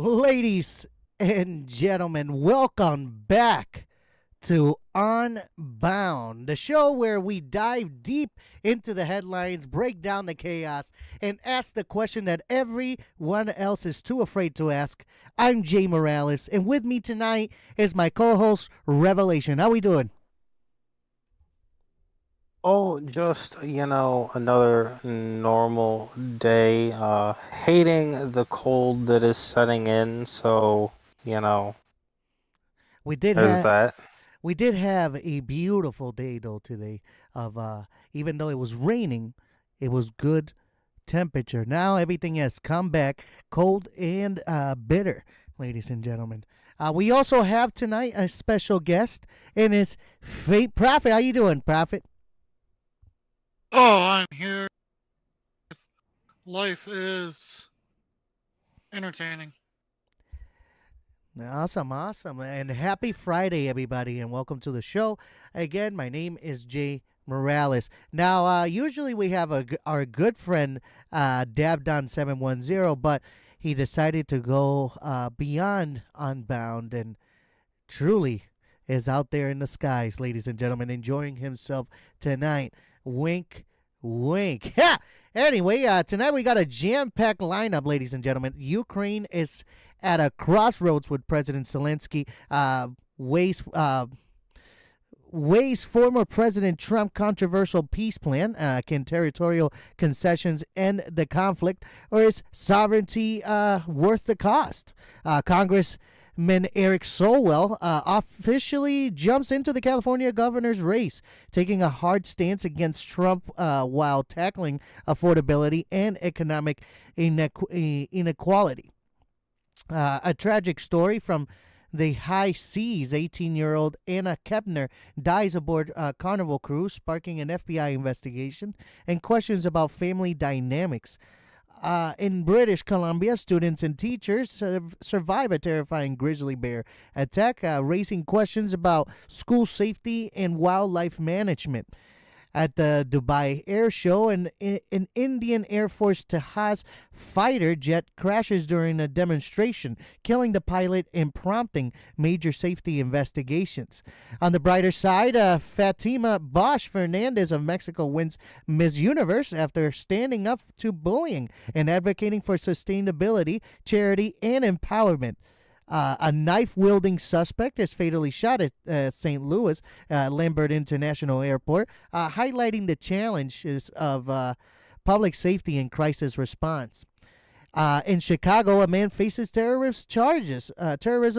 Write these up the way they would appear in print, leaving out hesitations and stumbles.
Ladies and gentlemen, welcome back to Unbound, the show where we dive deep into the headlines, break down the chaos, and ask the question that everyone else is too afraid to ask. I'm Jay Morales, and with me tonight is my co-host, Revelation. How we doing? Oh, just, another normal day. Hating the cold that is setting in, so, you know, We did there's have that. we did have a beautiful day though today. Of Even though it was raining, it was good temperature. Now everything has come back cold and bitter, ladies and gentlemen. We also have tonight a special guest, and it's Fate Prophet. How you doing, Prophet? Oh, I'm here. Life is entertaining. Awesome, awesome. And happy Friday, everybody, and welcome to the show. Again, my name is Jay Morales. Now, usually we have our good friend, Dabdon710, but he decided to go beyond Unbound and truly is out there in the skies, ladies and gentlemen, enjoying himself tonight. Wink, wink. Ha! Anyway, tonight we got a jam-packed lineup, ladies and gentlemen. Ukraine is at a crossroads with President Zelenskyy. Weighs weighs former President Trump controversial peace plan. Can territorial concessions end the conflict, or is sovereignty worth the cost? Congressman Eric Swalwell officially jumps into the California governor's race, taking a hard stance against Trump while tackling affordability and economic inequality. A tragic story from the high seas. 18-year-old Anna Kepner dies aboard a Carnival cruise, sparking an FBI investigation and questions about family dynamics. In British Columbia, students and teachers survive a terrifying grizzly bear attack, raising questions about school safety and wildlife management. At the Dubai Air Show, an Indian Air Force Tejas fighter jet crashes during a demonstration, killing the pilot and prompting major safety investigations. On the brighter side, Fatima Bosch Fernandez of Mexico wins Miss Universe after standing up to bullying and advocating for sustainability, charity, and empowerment. A knife wielding suspect is fatally shot at St. Louis Lambert International Airport, highlighting the challenges of public safety and crisis response. In Chicago, a man faces terrorism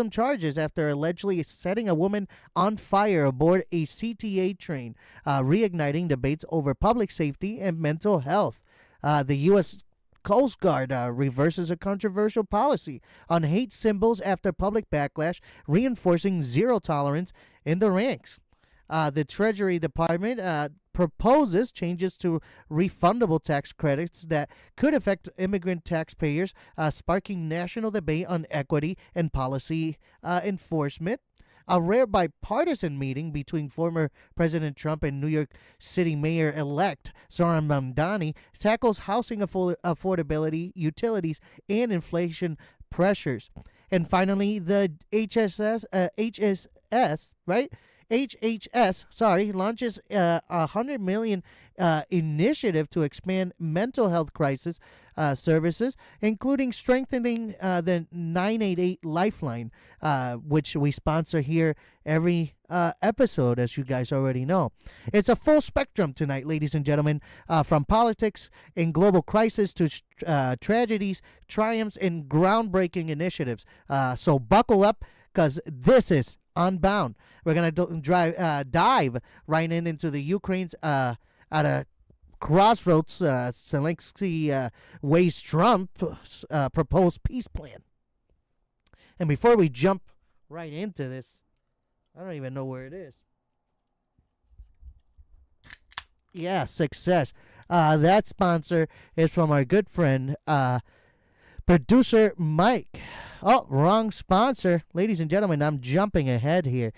charges after allegedly setting a woman on fire aboard a CTA train, reigniting debates over public safety and mental health. The U.S. Coast Guard reverses a controversial policy on hate symbols after public backlash, reinforcing zero tolerance in the ranks. The Treasury Department proposes changes to refundable tax credits that could affect immigrant taxpayers, sparking national debate on equity and policy enforcement. A rare bipartisan meeting between former President Trump and New York City Mayor elect Zohran Mamdani tackles housing affordability, utilities, and inflation pressures. And finally, the right? HHS, sorry, launches a 100 million initiative to expand mental health crisis services, including strengthening the 988 Lifeline, which we sponsor here every episode, as you guys already know. It's a full spectrum tonight, ladies and gentlemen, from politics and global crisis to tragedies, triumphs, and groundbreaking initiatives. So buckle up, because this is Unbound. We're gonna dive right into the Ukraine's at a crossroads. Zelenskyy weighs Trump's proposed peace plan. And before we jump right into this, I don't even know where it is. Yeah, success. That sponsor is from our good friend, producer Mike. Oh, wrong sponsor. Ladies and gentlemen, I'm jumping ahead here.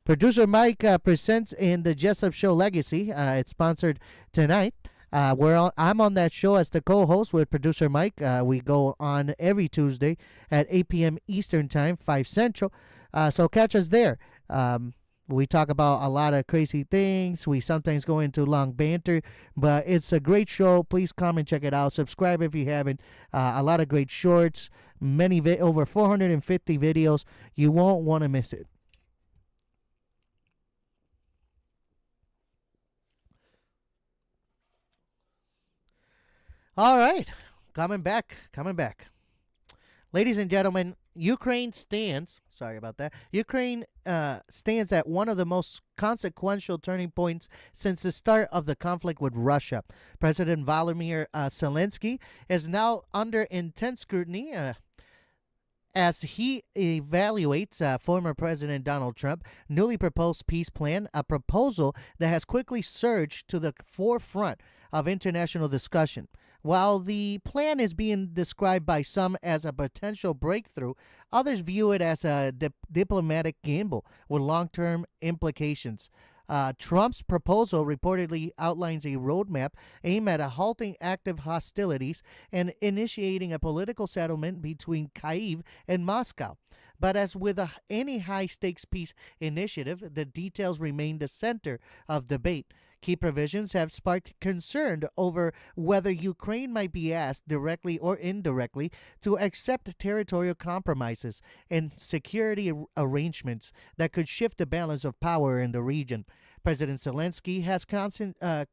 Producer Mike presents in the Jessup Show Legacy. It's sponsored tonight I'm on that show as the co-host with producer Mike. We go on every Tuesday at 8 p.m. Eastern Time, 5 Central. So catch us there. We talk about a lot of crazy things. We sometimes go into long banter, but it's a great show. Please come and check it out. Subscribe if you haven't. A lot of great shorts, over 450 videos. You won't want to miss it. All right, coming back. Ladies and gentlemen, Ukraine stands. Sorry about that. Ukraine stands at one of the most consequential turning points since the start of the conflict with Russia. President Volodymyr Zelenskyy is now under intense scrutiny as he evaluates former President Donald Trump newly proposed peace plan, a proposal that has quickly surged to the forefront of international discussion. While the plan is being described by some as a potential breakthrough, others view it as a diplomatic gamble with long-term implications. Trump's proposal reportedly outlines a roadmap aimed at halting active hostilities and initiating a political settlement between Kyiv and Moscow. But as with any high-stakes peace initiative, the details remain the center of debate. Key provisions have sparked concern over whether Ukraine might be asked, directly or indirectly, to accept territorial compromises and security arrangements that could shift the balance of power in the region. President Zelenskyy has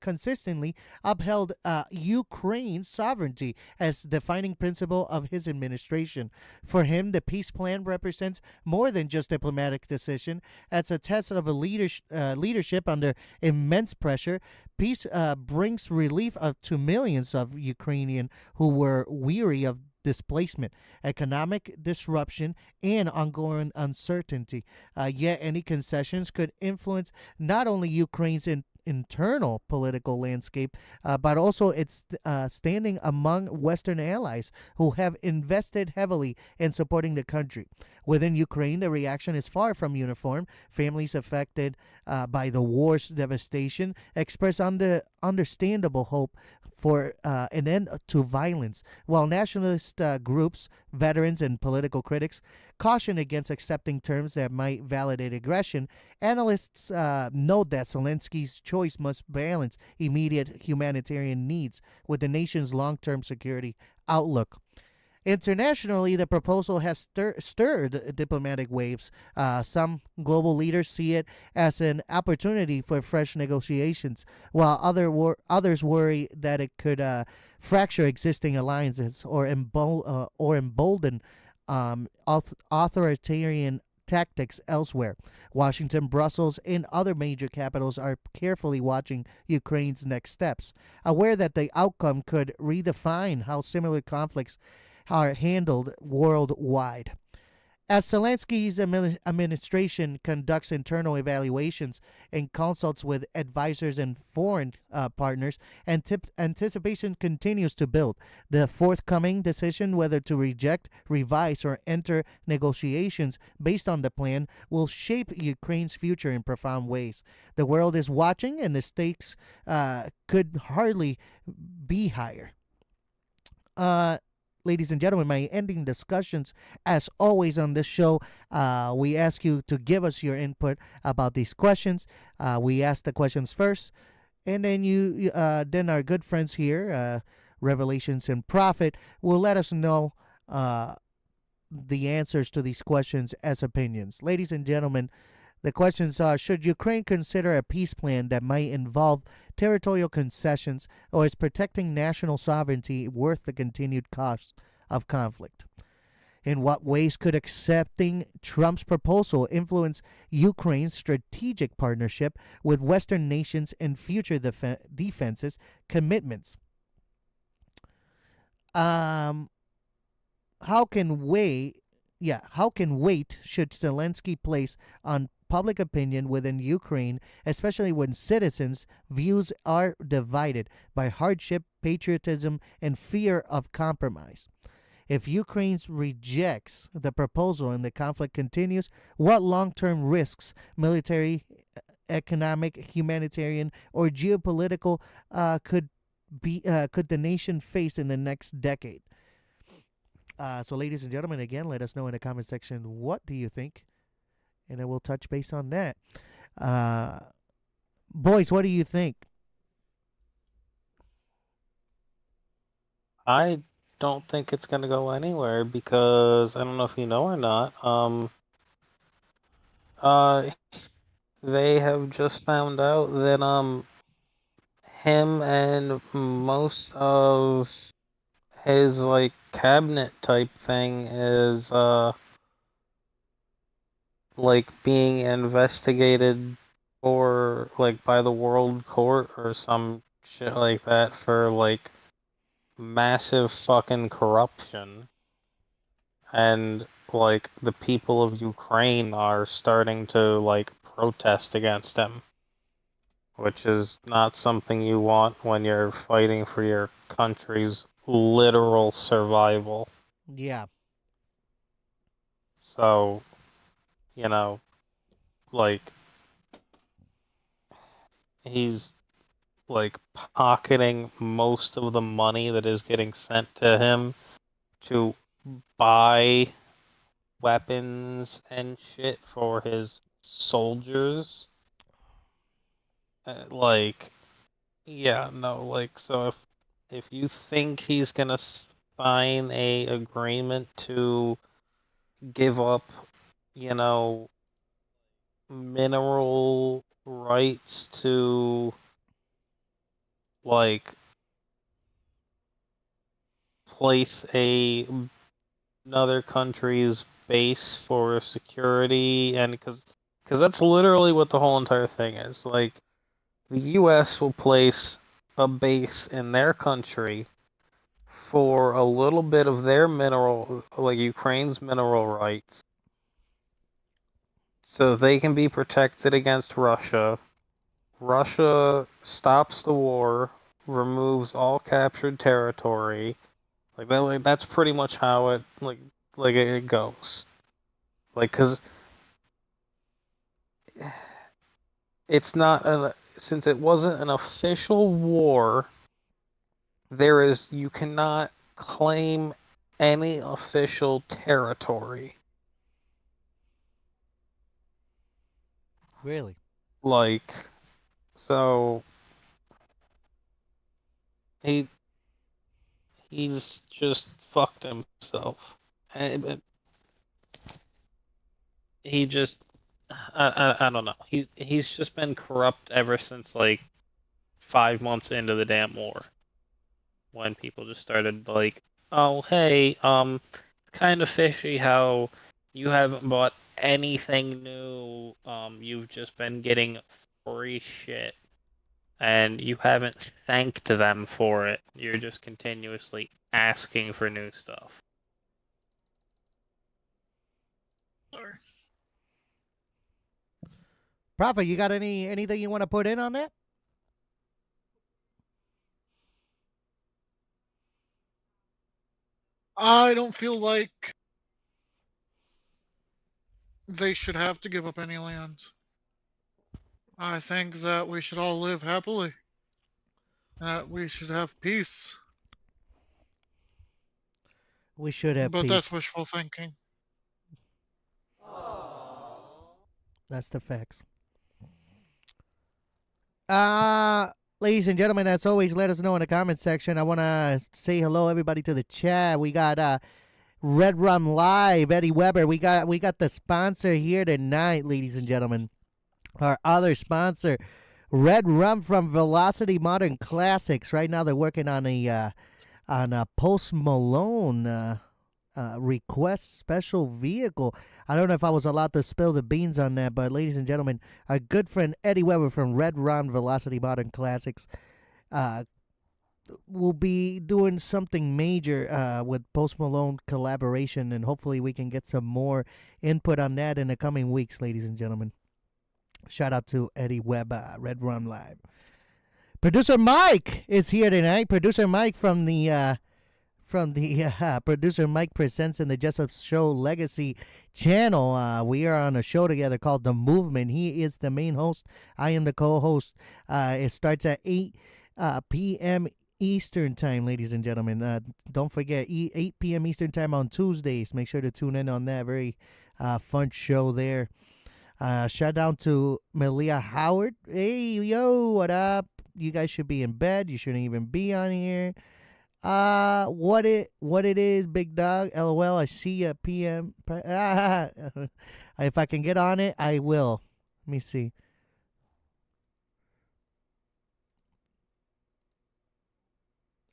consistently upheld Ukraine's sovereignty as defining principle of his administration. For him, the peace plan represents more than just diplomatic decision. It's a test of a leadership under immense pressure. Peace brings relief to millions of Ukrainians who were weary of displacement, economic disruption, and ongoing uncertainty. Yet any concessions could influence not only Ukraine's internal political landscape, but also its standing among Western allies who have invested heavily in supporting the country. Within Ukraine, the reaction is far from uniform. Families affected by the war's devastation express understandable hope for an end to violence, while nationalist groups, veterans, and political critics caution against accepting terms that might validate aggression. Analysts note that Zelenskyy's choice must balance immediate humanitarian needs with the nation's long-term security outlook. Internationally, the proposal has stirred diplomatic waves. Some global leaders see it as an opportunity for fresh negotiations, while others worry that it could fracture existing alliances or embolden authoritarian tactics elsewhere. Washington, Brussels, and other major capitals are carefully watching Ukraine's next steps, aware that the outcome could redefine how similar conflicts are handled worldwide. As Zelenskyy's administration conducts internal evaluations and consults with advisors and foreign partners, anticipation continues to build. The forthcoming decision whether to reject, revise, or enter negotiations based on the plan will shape Ukraine's future in profound ways. The world is watching, and the stakes could hardly be higher. Ladies and gentlemen, my ending discussions, as always on this show, we ask you to give us your input about these questions. We ask the questions first, and then then our good friends here, Revelations and Prophet, will let us know the answers to these questions as opinions. Ladies and gentlemen, the questions are: should Ukraine consider a peace plan that might involve territorial concessions, or is protecting national sovereignty worth the continued cost of conflict? In what ways could accepting Trump's proposal influence Ukraine's strategic partnership with Western nations and future defenses commitments? How can weight should Zelenskyy place on public opinion within Ukraine, especially when citizens' views are divided by hardship, patriotism, and fear of compromise? If Ukraine rejects the proposal and the conflict continues, what long-term risks, military, economic, humanitarian, or geopolitical, could could the nation face in the next decade? So, ladies and gentlemen, again, let us know in the comment section, what do you think? And then we'll touch base on that. Boys, what do you think? I don't think it's gonna go anywhere because I don't know if you know or not. Uh, they have just found out that him and most of his like cabinet type thing is like being investigated for like by the World Court or some shit like that for like massive fucking corruption. And like the people of Ukraine are starting to like protest against him, which is not something you want when you're fighting for your country's literal survival. Yeah. So, you know, like he's like pocketing most of the money that is getting sent to him to buy weapons and shit for his soldiers. Like, yeah, no, like, so if you think he's gonna sign a agreement to give up, you know, mineral rights to like place another country's base for security, and because that's literally what the whole entire thing is. Like the US will place a base in their country for a little bit of their mineral, like Ukraine's mineral rights, so they can be protected against Russia. Russia stops the war, removes all captured territory. Like that, like, that's pretty much how it goes. Like, cause it's not since it wasn't an official war. You cannot claim any official territory. Really? Like, so he he's just fucked himself. And he just I don't know. He's just been corrupt ever since like 5 months into the damn war, when people just started like, oh hey, kind of fishy how you haven't bought anything new. You've just been getting free shit, and you haven't thanked them for it. You're just continuously asking for new stuff. Sorry. Prophet, you got anything you want to put in on that? I don't feel like they should have to give up any land. I think that we should all live happily. That we should have peace. We should have But peace. that's wishful thinking. That's the facts. Ladies and gentlemen, as always, let us know in the comment section. I want to say hello, everybody, to the chat. We got Red Rum Live, Eddie Weber. We got the sponsor here tonight, ladies and gentlemen. Our other sponsor, Red Rum from Velocity Modern Classics. Right now, they're working on a Post Malone request special vehicle. I don't know if I was allowed to spill the beans on that, but ladies and gentlemen, our good friend Eddie Weber from Red Rum Velocity Modern Classics will be doing something major with Post Malone collaboration, and hopefully we can get some more input on that in the coming weeks, ladies and gentlemen. Shout out to Eddie Weber, Red Rum Live. Producer Mike is here tonight. Producer Mike from the Producer Mike Presents in the Jessup Show Legacy channel. We are on a show together called The Movement. He is the main host. I am the co-host. It starts at 8 p.m. Eastern time, ladies and gentlemen. Don't forget, 8 p.m. Eastern time on Tuesdays. Make sure to tune in on that very fun show there. Shout out to Malia Howard. Hey, yo, what up? You guys should be in bed. You shouldn't even be on here. What it is, big dog? LOL. I see you, PM. If I can get on it, I will. Let me see.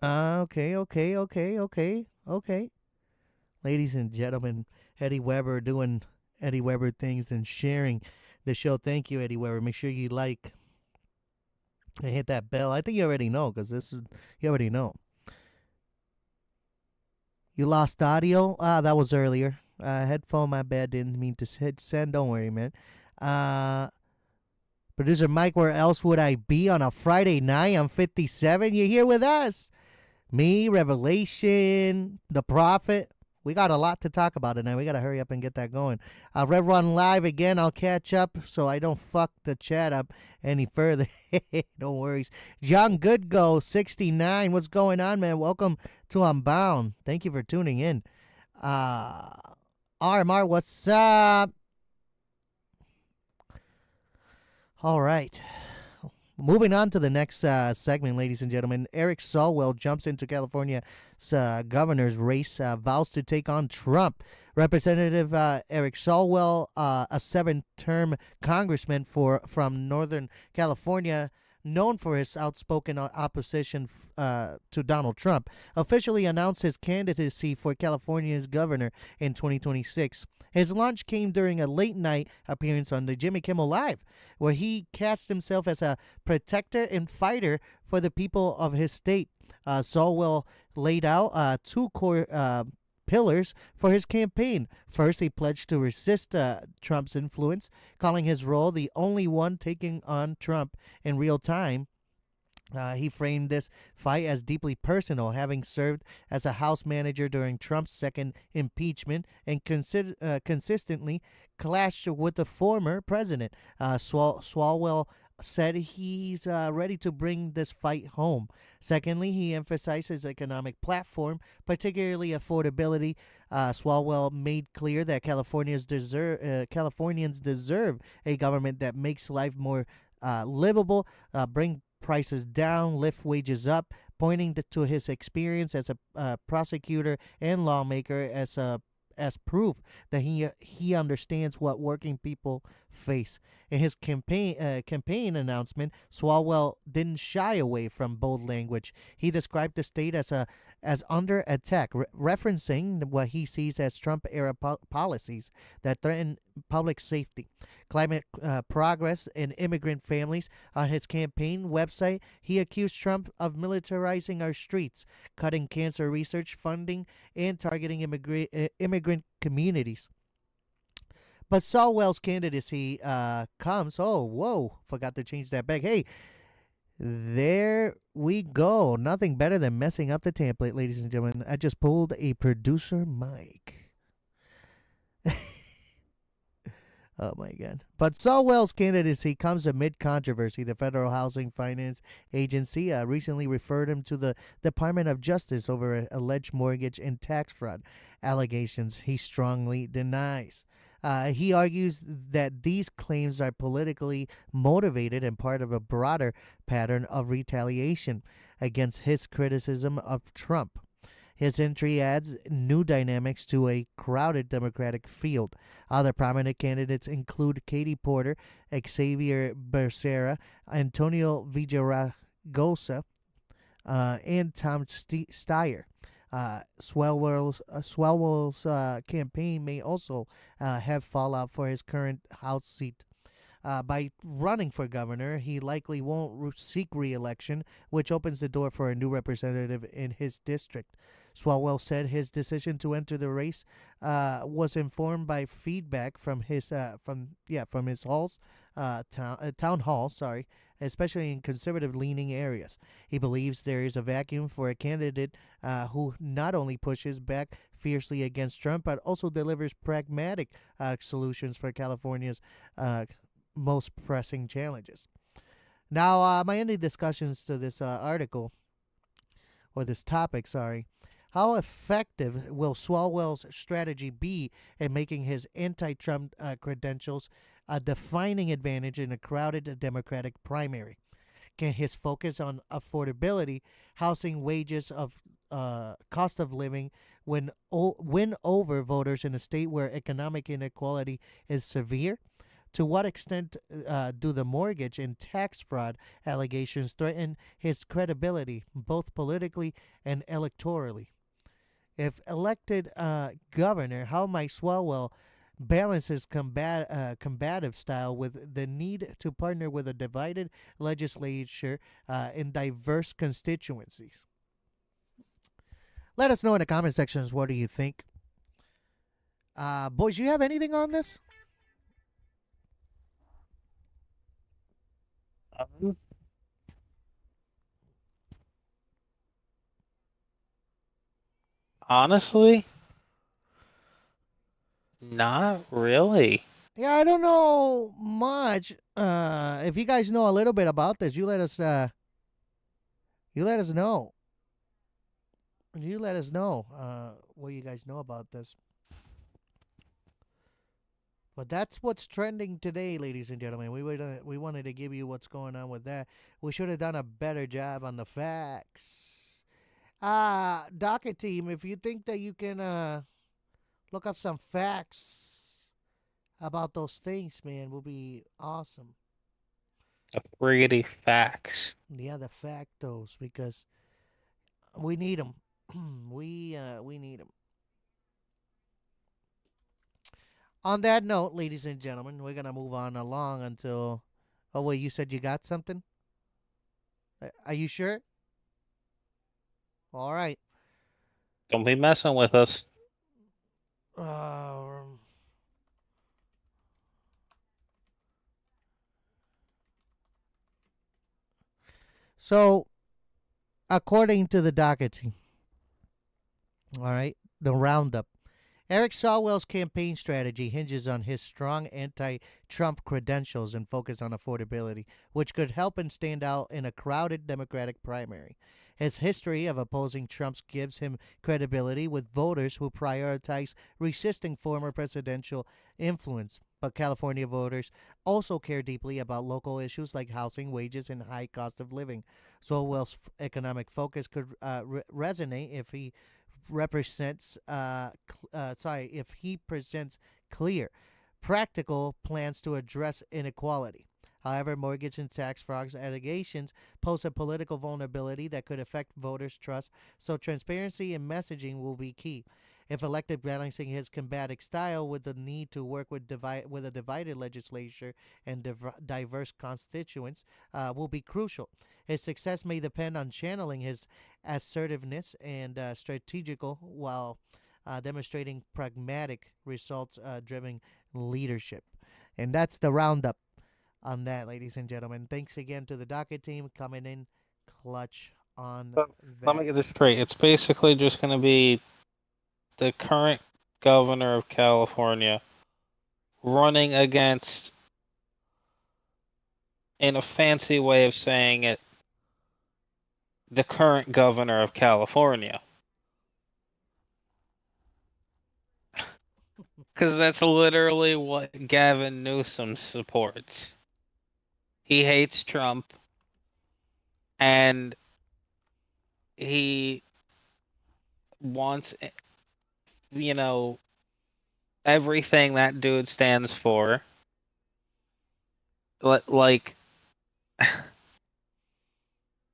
Okay. Ladies and gentlemen, Eddie Weber doing Eddie Weber things and sharing the show. Thank you, Eddie Weber. Make sure you like and hit that bell. I think you already know because you already know. You lost audio? That was earlier. Headphone, my bad. Didn't mean to hit send. Don't worry, man. Uh, Producer Mike, where else would I be on a Friday night? I'm 57. You're here with us. Me, Revelation, The Prophet. We got a lot to talk about tonight. We got to hurry up and get that going. Red Run Live again. I'll catch up so I don't fuck the chat up any further. Don't worry. John Goodgo, 69. What's going on, man? Welcome to Unbound. Thank you for tuning in. RMR, what's up? All right. Moving on to the next segment, ladies and gentlemen. Eric Swalwell jumps into California's governor's race, vows to take on Trump. Representative Eric Swalwell, a seven-term congressman from Northern California, known for his outspoken opposition to Donald Trump, officially announced his candidacy for California's governor in 2026. His launch came during a late-night appearance on the Jimmy Kimmel Live, where he cast himself as a protector and fighter for the people of his state. Swalwell laid out two core pillars for his campaign. First, he pledged to resist Trump's influence, calling his role the only one taking on Trump in real time. He framed this fight as deeply personal, having served as a House manager during Trump's second impeachment and consistently clashed with the former president. Swalwell said he's ready to bring this fight home. Secondly, he emphasized his economic platform, particularly affordability. Swalwell made clear that Californians deserve a government that makes life more livable, bring prices down, lift wages up, pointing to his experience as a prosecutor and lawmaker as proof that he understands what working people face. In his campaign announcement, Swalwell didn't shy away from bold language. He described the state as under attack, referencing what he sees as Trump-era policies that threaten public safety. Climate progress and immigrant families. On his campaign website, he accused Trump of militarizing our streets, cutting cancer research funding, and targeting immigrant communities. But Swalwell's candidacy comes. Oh, whoa! Forgot to change that back. Hey, there we go. Nothing better than messing up the template, ladies and gentlemen. I just pulled a producer mic. Oh my God. But Swalwell's candidacy comes amid controversy. The Federal Housing Finance Agency recently referred him to the Department of Justice over alleged mortgage and tax fraud allegations he strongly denies. He argues that these claims are politically motivated and part of a broader pattern of retaliation against his criticism of Trump. His entry adds new dynamics to a crowded Democratic field. Other prominent candidates include Katie Porter, Xavier Becerra, Antonio Villaraigosa, and Tom Steyer. Swalwell's campaign may also have fallout for his current House seat. By running for governor, he likely won't seek re-election, which opens the door for a new representative in his district. Swalwell said his decision to enter the race was informed by feedback from his town hall, especially in conservative-leaning areas. He believes there is a vacuum for a candidate who not only pushes back fiercely against Trump, but also delivers pragmatic solutions for California's most pressing challenges. Now, my ending discussions to this article. or this topic, sorry. How effective will Swalwell's strategy be in making his anti-Trump credentials a defining advantage in a crowded Democratic primary? Can his focus on affordability, housing, wages, of cost of living, win over voters in a state where economic inequality is severe? To what extent do the mortgage and tax fraud allegations threaten his credibility, both politically and electorally? If elected governor, how might Swalwell balance his combative style with the need to partner with a divided legislature in diverse constituencies? Let us know in the comment sections, what do you think? Boys, you have anything on this? Um, honestly, not really. Yeah, I don't know much. If you guys know a little bit about this, you let us know. You let us know what you guys know about this. But that's what's trending today, ladies and gentlemen. We wanted to give you what's going on with that. We should have done a better job on the facts. Docket team, if you think that you can look up some facts about those things, man, will be awesome. The friggity facts. Yeah, the factos, because we need them. We need them. On that note, ladies and gentlemen, we're gonna move on along until. Oh wait, you said you got something? Are you sure? All right. Don't be messing with us. Um, so, according to the docket team, all right, the roundup. Eric Swalwell's campaign strategy hinges on his strong anti Trump credentials and focus on affordability, which could help him stand out in a crowded Democratic primary. His history of opposing Trump gives him credibility with voters who prioritize resisting former presidential influence. But California voters also care deeply about local issues like housing, wages, and high cost of living. Swalwell's economic focus could resonate if he presents clear, practical plans to address inequality. However, mortgage and tax fraud allegations pose a political vulnerability that could affect voters' trust, so transparency in messaging will be key. If elected, balancing his combative style with the need to work with a divided legislature and diverse constituents will be crucial. His success may depend on channeling his assertiveness and strategical while demonstrating pragmatic, results-driven leadership. And that's the roundup on that, ladies and gentlemen. Thanks again to the docket team coming in clutch on So, let me that. get this straight. It's basically just going to be the current governor of California running against, in a fancy way of saying it, the current governor of California. Because that's literally what Gavin Newsom supports. He hates Trump, and he wants, you know, everything that dude stands for. Like,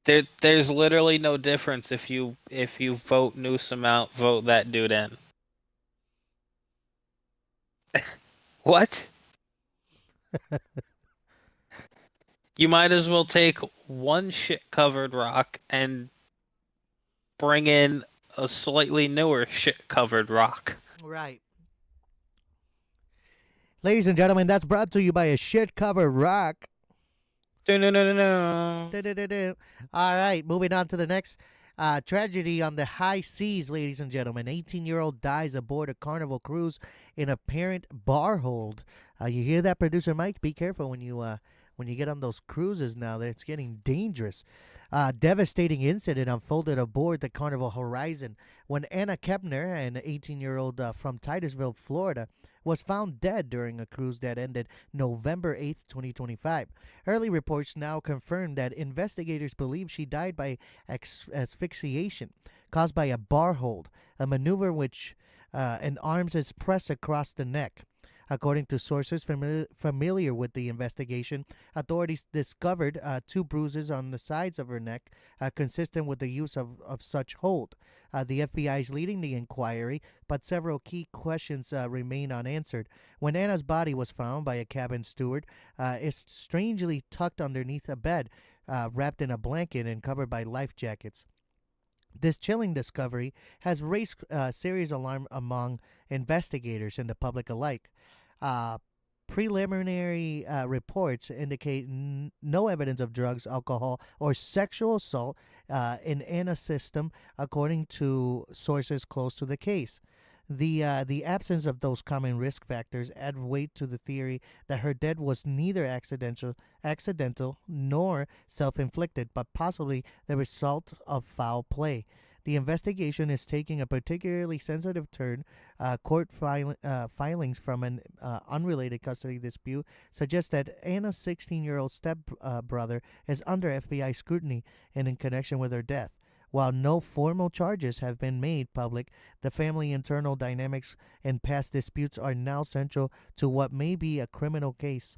there's literally no difference if you vote Newsom out, vote that dude in. What? You might as well take one shit-covered rock and bring in a slightly newer shit-covered rock. Right. Ladies and gentlemen, that's brought to you by a shit covered rock. No. All right, moving on to the next tragedy on the high seas, ladies and gentlemen. 18-year-old dies aboard a Carnival cruise in apparent bar hold. You hear that, producer Mike? Be careful when you get on those cruises now, it's getting dangerous. Devastating incident unfolded aboard the Carnival Horizon when Anna Kepner, an 18-year-old from Titusville, Florida, was found dead during a cruise that ended November 8th, 2025. Early reports now confirm that investigators believe she died by asphyxiation caused by a bar hold, a maneuver which an arms is pressed across the neck. According to sources familiar with the investigation, authorities discovered two bruises on the sides of her neck, consistent with the use of such hold. The FBI is leading the inquiry, but several key questions remain unanswered. When Anna's body was found by a cabin steward, it's strangely tucked underneath a bed, wrapped in a blanket and covered by life jackets. This chilling discovery has raised serious alarm among investigators and the public alike. Uh, Preliminary reports indicate no evidence of drugs, alcohol, or sexual assault in Anna's system, according to sources close to the case. The absence of those common risk factors add weight to the theory that her death was neither accidental nor self-inflicted, but possibly the result of foul play. The investigation is taking a particularly sensitive turn. Filings from an unrelated custody dispute suggest that Anna's 16-year-old step brother is under FBI scrutiny and in connection with her death. While no formal charges have been made public, the family internal dynamics and past disputes are now central to what may be a criminal case.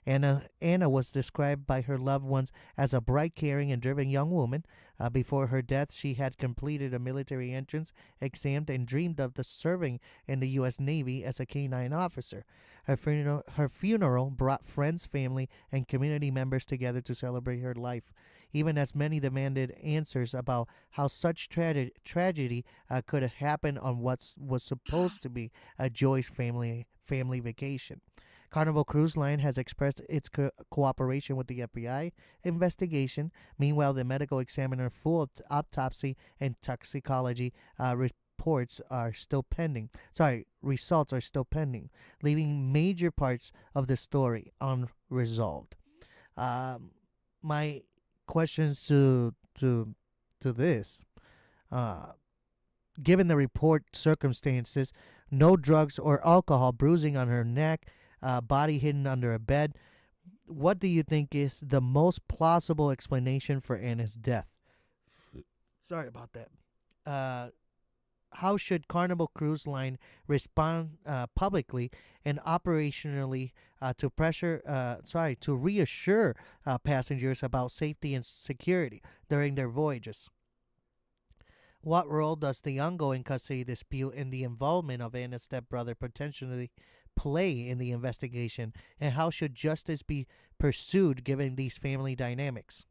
Anna was described by her loved ones as a bright, caring, and driven young woman. Before her death, she had completed a military entrance exam and dreamed of serving in the U.S. Navy as a K-9 officer. Her funeral brought friends, family, and community members together to celebrate her life, even as many demanded answers about how such tragedy could have happened on what was supposed to be a joyous family vacation. Carnival Cruise Line has expressed its cooperation with the FBI investigation. Meanwhile, the medical examiner full autopsy and toxicology reports are still pending. Results are still pending, leaving major parts of the story unresolved. My questions to this, uh, given the report circumstances, no drugs or alcohol, bruising on her neck, body hidden under a bed. What do you think is the most plausible explanation for Anna's death? Sorry about that. How should Carnival Cruise Line respond publicly and operationally to reassure passengers about safety and security during their voyages? What role does the ongoing custody dispute and the involvement of Anna's stepbrother potentially play in the investigation, and how should justice be pursued given these family dynamics?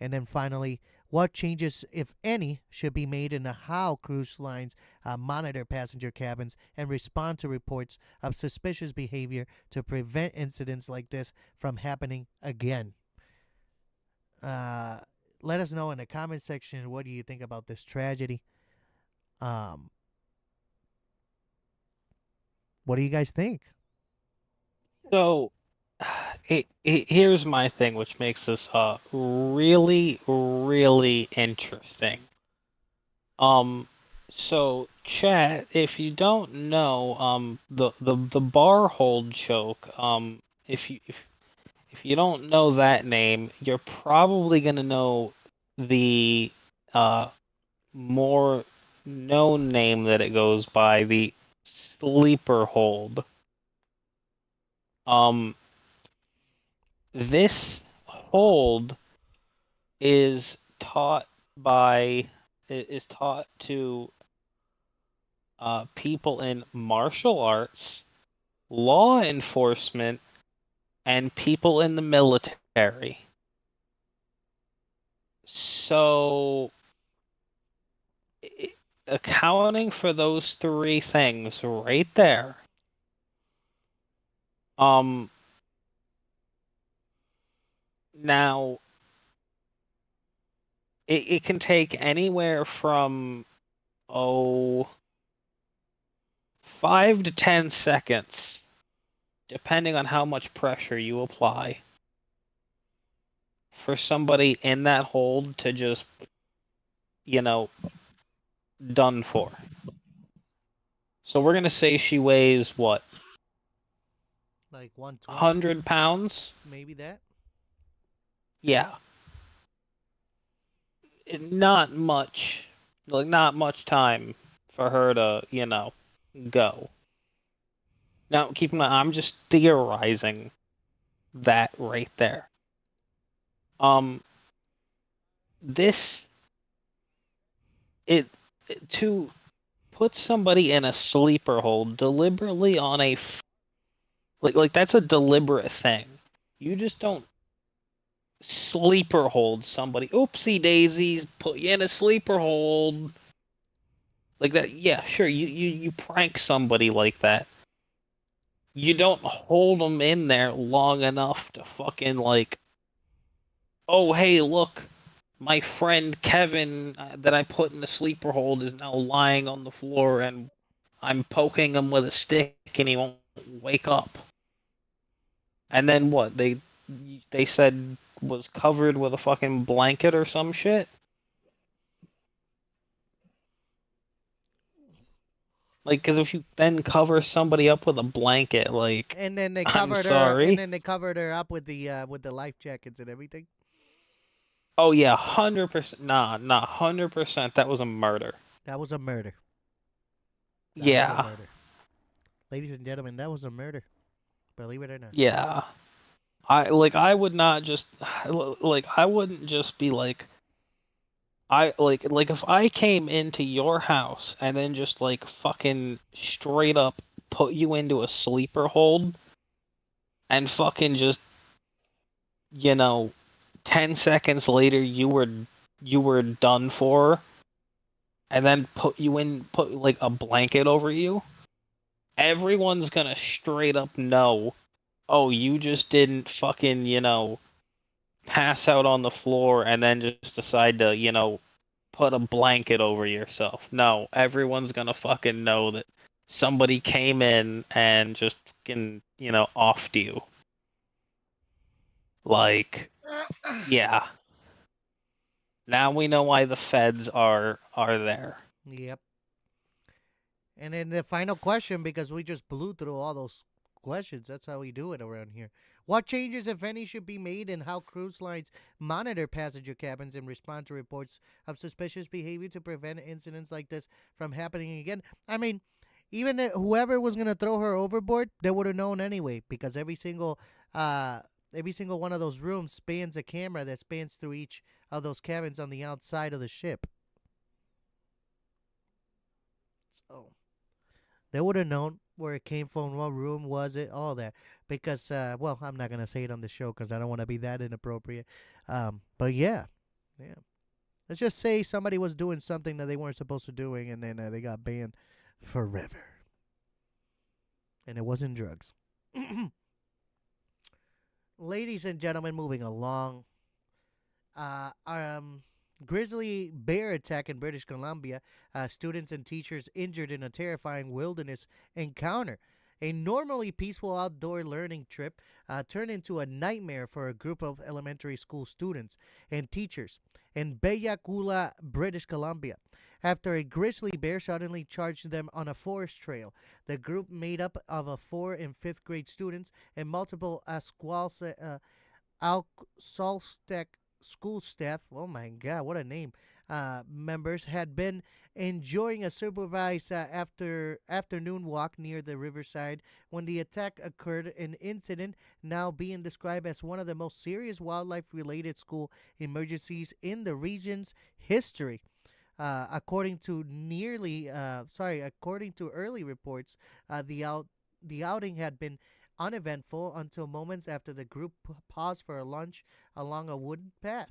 And then finally, what changes, if any, should be made in how cruise lines monitor passenger cabins and respond to reports of suspicious behavior to prevent incidents like this from happening again? Let us know in the comment section, what do you think about this tragedy? Um, what do you guys think? So, here's my thing, which makes this really, really interesting. So chat, if you don't know, the bar hold choke, if you don't know that name, you're probably gonna know the more known name that it goes by, the sleeper hold. This hold is taught to people in martial arts, law enforcement, and people in the military. So, accounting for those three things right there, now it can take anywhere from 5 to 10 seconds, depending on how much pressure you apply, for somebody in that hold to just, you know, done for. So we're gonna say she weighs what, Like 120, 100 pounds? maybe that. Yeah, not much, like not much time for her to, go. Now, keep in mind, I'm just theorizing that right there. Um, this it to put somebody in a sleeper hold deliberately on a like that's a deliberate thing. You just don't sleeper hold somebody. Oopsie daisies, put you in a sleeper hold like that. Yeah, sure. You prank somebody like that. You don't hold them in there long enough to fucking like, oh hey, look, my friend Kevin that I put in the sleeper hold is now lying on the floor and I'm poking him with a stick and he won't wake up. And then what? They said was covered with a fucking blanket or some shit. Like, because if you then cover somebody up with a blanket, like, And then they I'm covered her. And sorry. then they covered her up with the life jackets and everything. Oh yeah, 100%. Nah, 100%. That was a murder. That was a murder. That was a Yeah, murder. Ladies and gentlemen, that was a murder. Believe it or not. yeah. I would not just like I wouldn't just be like like if I came into your house and then just like fucking straight up put you into a sleeper hold and fucking just, you know, 10 seconds later you were done for and then put like a blanket over you, everyone's gonna straight up know, oh, you just didn't fucking, pass out on the floor and then just decide to, put a blanket over yourself. No, everyone's gonna fucking know that somebody came in and just fucking, offed you. Like, yeah. Now we know why the feds are there. Yep. And then the final question, because we just blew through all those questions. That's how we do it around here. What changes, if any, should be made in how cruise lines monitor passenger cabins and respond to reports of suspicious behavior to prevent incidents like this from happening again? I mean, even whoever was gonna throw her overboard, they would have known anyway, because every single one of those rooms spans a camera that spans through each of those cabins on the outside of the ship. So they would have known where it came from, what room was it, all that. Because, well, I'm not gonna say it on the show because I don't want to be that inappropriate. But yeah, yeah. Let's just say somebody was doing something that they weren't supposed to doing, and then they got banned forever. And it wasn't drugs. Ladies and gentlemen, moving along. Uh, um, Grizzly bear attack in British Columbia. Students and teachers injured in a terrifying wilderness encounter. A normally peaceful outdoor learning trip turned into a nightmare for a group of elementary school students and teachers in Bellacula, British Columbia. After a grizzly bear suddenly charged them on a forest trail, the group, made up of a 4th and 5th grade students and multiple Solstec school staff, oh my God, what a name, members had been enjoying a supervised afternoon walk near the riverside when the attack occurred, an incident now being described as one of the most serious wildlife-related school emergencies in the region's history. According to early reports, the outing had been uneventful until moments after the group paused for a lunch along a wooden path.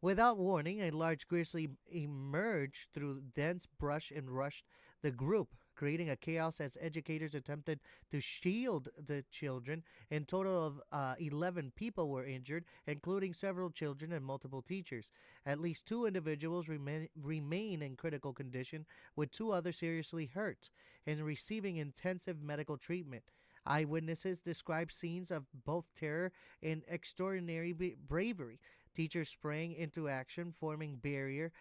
Without warning, a large grizzly emerged through dense brush and rushed the group, creating a chaos as educators attempted to shield the children. In total of 11 people were injured, including several children and multiple teachers. At least 2 individuals remain in critical condition, with 2 others seriously hurt and receiving intensive medical treatment. Eyewitnesses describe scenes of both terror and extraordinary bravery. Teachers sprang into action, forming barrier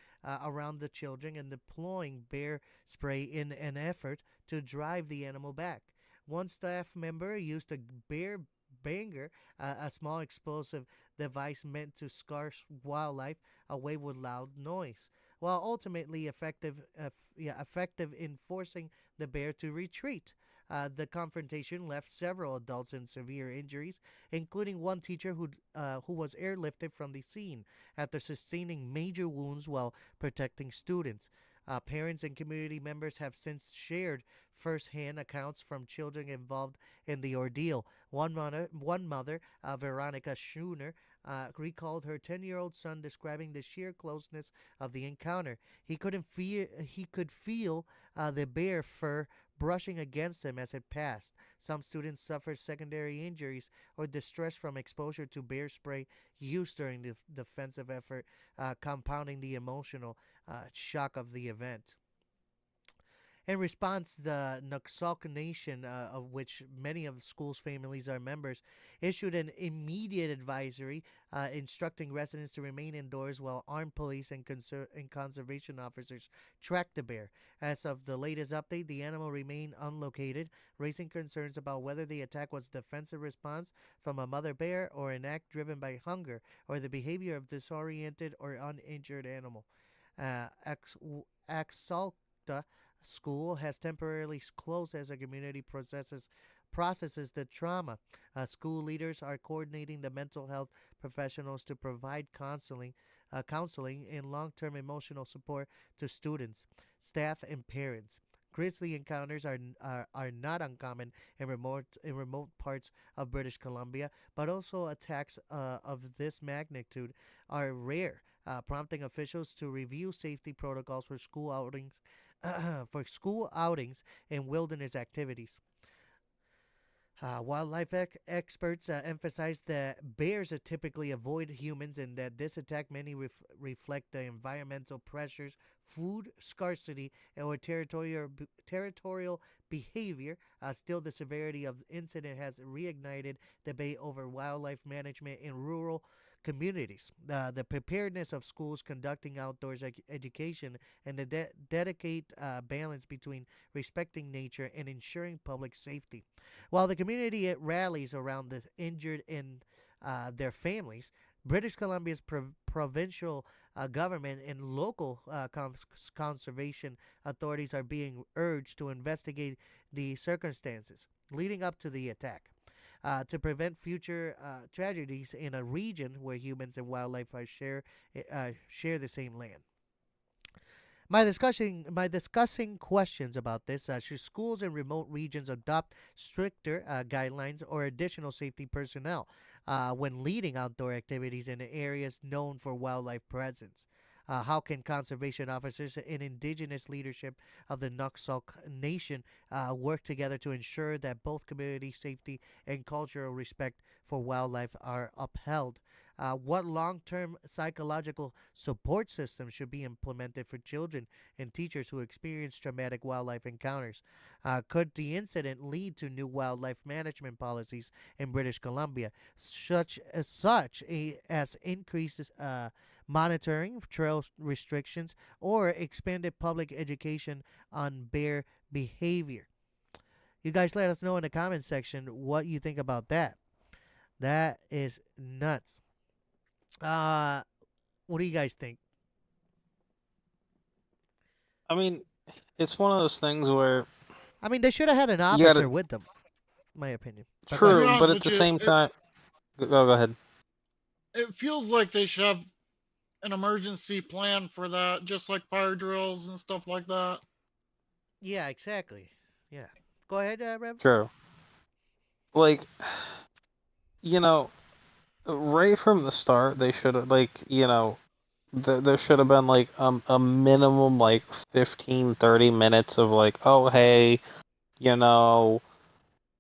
around the children and deploying bear spray in an effort to drive the animal back. One staff member used a bear banger, a small explosive device meant to scare wildlife away with loud noise, while ultimately effective in forcing the bear to retreat. The confrontation left several adults in severe injuries, including one teacher who was airlifted from the scene after sustaining major wounds while protecting students. Parents and community members have since shared first-hand accounts from children involved in the ordeal. One mother, Veronica Schooner, recalled her 10-year-old son describing the sheer closeness of the encounter. He could feel the bear fur brushing against him as it passed. Some students suffered secondary injuries or distress from exposure to bear spray used during the defensive effort, compounding the emotional shock of the event. In response, the Noxalk Nation, of which many of the school's families are members, issued an immediate advisory instructing residents to remain indoors while armed police and conservation officers tracked the bear. As of the latest update, the animal remained unlocated, raising concerns about whether the attack was a defensive response from a mother bear or an act driven by hunger or the behavior of disoriented or uninjured animal. Axalta School has temporarily closed as a community processes the trauma. School leaders are coordinating the mental health professionals to provide counseling and long-term emotional support to students, staff, and parents. Grisly encounters are not uncommon in remote parts of British Columbia, but also attacks of this magnitude are rare, prompting officials to review safety protocols for school outings and wilderness activities. Wildlife experts emphasize that bears typically avoid humans and that this attack mainly reflect the environmental pressures, food scarcity, or territorial behavior. Still, the severity of the incident has reignited debate over wildlife management in rural communities. The preparedness of schools conducting outdoors education and the dedicate balance between respecting nature and ensuring public safety. While the community rallies around the injured and their families, British Columbia's provincial government and local conservation authorities are being urged to investigate the circumstances leading up to the attack to prevent future tragedies in a region where humans and wildlife share the same land. My discussing questions about this: should schools in remote regions adopt stricter guidelines or additional safety personnel when leading outdoor activities in areas known for wildlife presence? How can conservation officers and indigenous leadership of the Noxalk Nation work together to ensure that both community safety and cultural respect for wildlife are upheld? What long term psychological support system should be implemented for children and teachers who experience traumatic wildlife encounters? Could the incident lead to new wildlife management policies in British Columbia, such as increased monitoring, trail restrictions, or expanded public education on bear behavior? You guys let us know in the comment section what you think about that. That is nuts. Uh, what do you guys think? I mean, it's one of those things where I mean, they should have had an you officer gotta. with them, my opinion. But go To ahead. be True, but honest at with the you, same time, go ahead. it feels like they should have an emergency plan for that, just like fire drills and stuff like that. Yeah, exactly. Yeah. Go ahead, Rev. True. Like, you know, right from the start, they should have, like, there should have been, like, a minimum, like, 15, 30 minutes of, like, oh, hey, you know,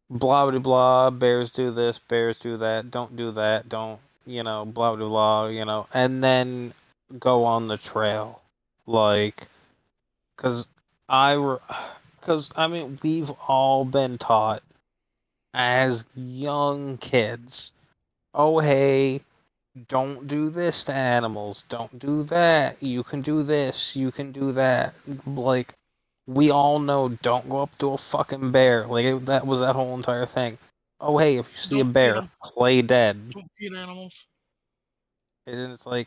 blah, blah, blah, bears do this, bears do that, don't do that, don't, blah, blah, blah, and then go on the trail. Like, because I, re- because, I mean, we've all been taught as young kids. Oh, hey, don't do this to animals. Don't do that. You can do this. You can do that. Like, we all know don't go up to a fucking bear. Like, that was that whole entire thing. Oh, hey, if you see a Don't feed bear, them. play dead. Don't feed animals. And it's like,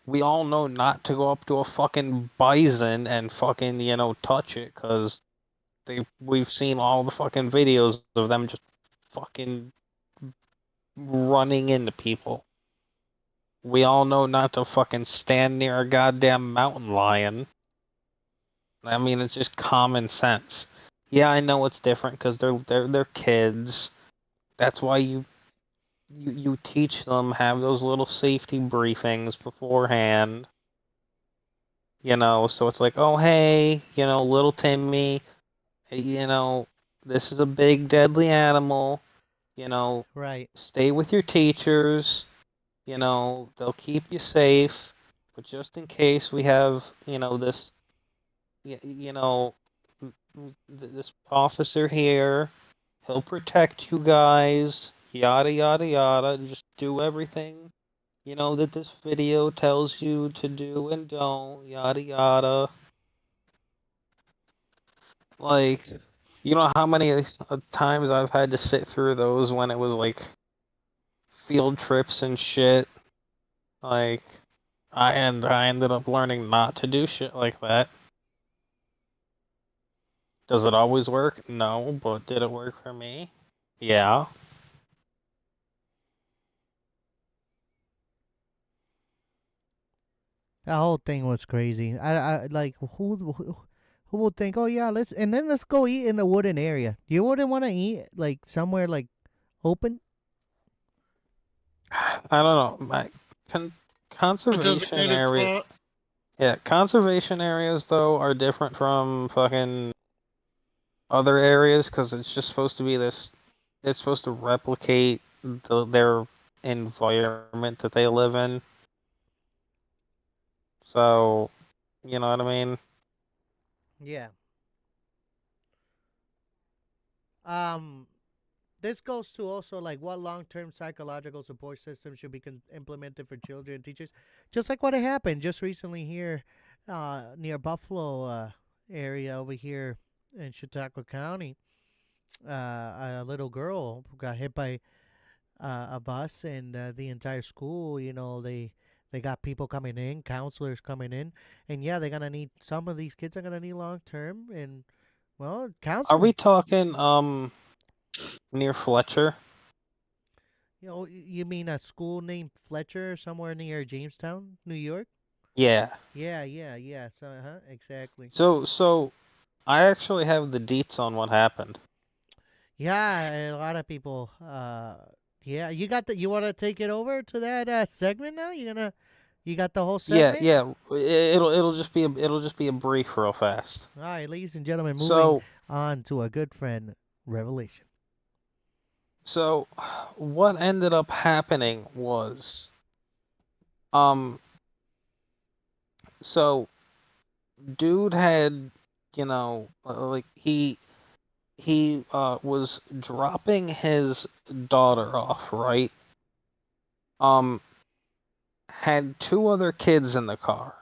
we all know not to go up to a fucking bison and fucking, touch it, because we've seen all the fucking videos of them just fucking running into people. We all know not to fucking stand near a goddamn mountain lion. I mean, it's just common sense. Yeah, I know it's different because they're kids. That's why you teach them, have those little safety briefings beforehand. So it's like, oh hey, little Timmy, this is a big deadly animal. Right. Stay with your teachers. They'll keep you safe. But just in case we have, this, this officer here, he'll protect you guys. Yada yada yada. Just do everything, that this video tells you to do and don't. Yada yada. Like, you know how many times I've had to sit through those when it was like field trips and shit. Like, I ended up learning not to do shit like that. Does it always work? No, but did it work for me? Yeah. That whole thing was crazy. I like who would think, oh yeah, let's go eat in the wooden area. You wouldn't want to eat like somewhere like open. I don't know. A Conservation designated area. spot. Yeah, conservation areas though are different from fucking other areas because it's just supposed to be this. It's supposed to replicate their environment that they live in. So, you know what I mean? Yeah. Um, this goes to also like what long-term psychological support system should be implemented for children and teachers, just like what happened just recently here, near Buffalo area over here in Chautauqua County. A little girl got hit by a bus, and the entire school, they got people coming in, counselors coming in, and yeah, they're gonna need some of these kids are gonna need long term and well Are we counseling. talking near Fletcher? You mean a school named Fletcher somewhere near Jamestown, New York? Yeah. Yeah, yeah, yeah. So, exactly. So I actually have the deets on what happened. Yeah, a lot of people. Yeah, you got the. You want to take it over to that segment now? You got the whole Yeah, segment. yeah. It'll just be a brief, real fast. All right, ladies and gentlemen, moving So on to a good friend, Revelation. so what ended up happening was um so dude had like he was dropping his daughter off, right? Um had two other kids in the car,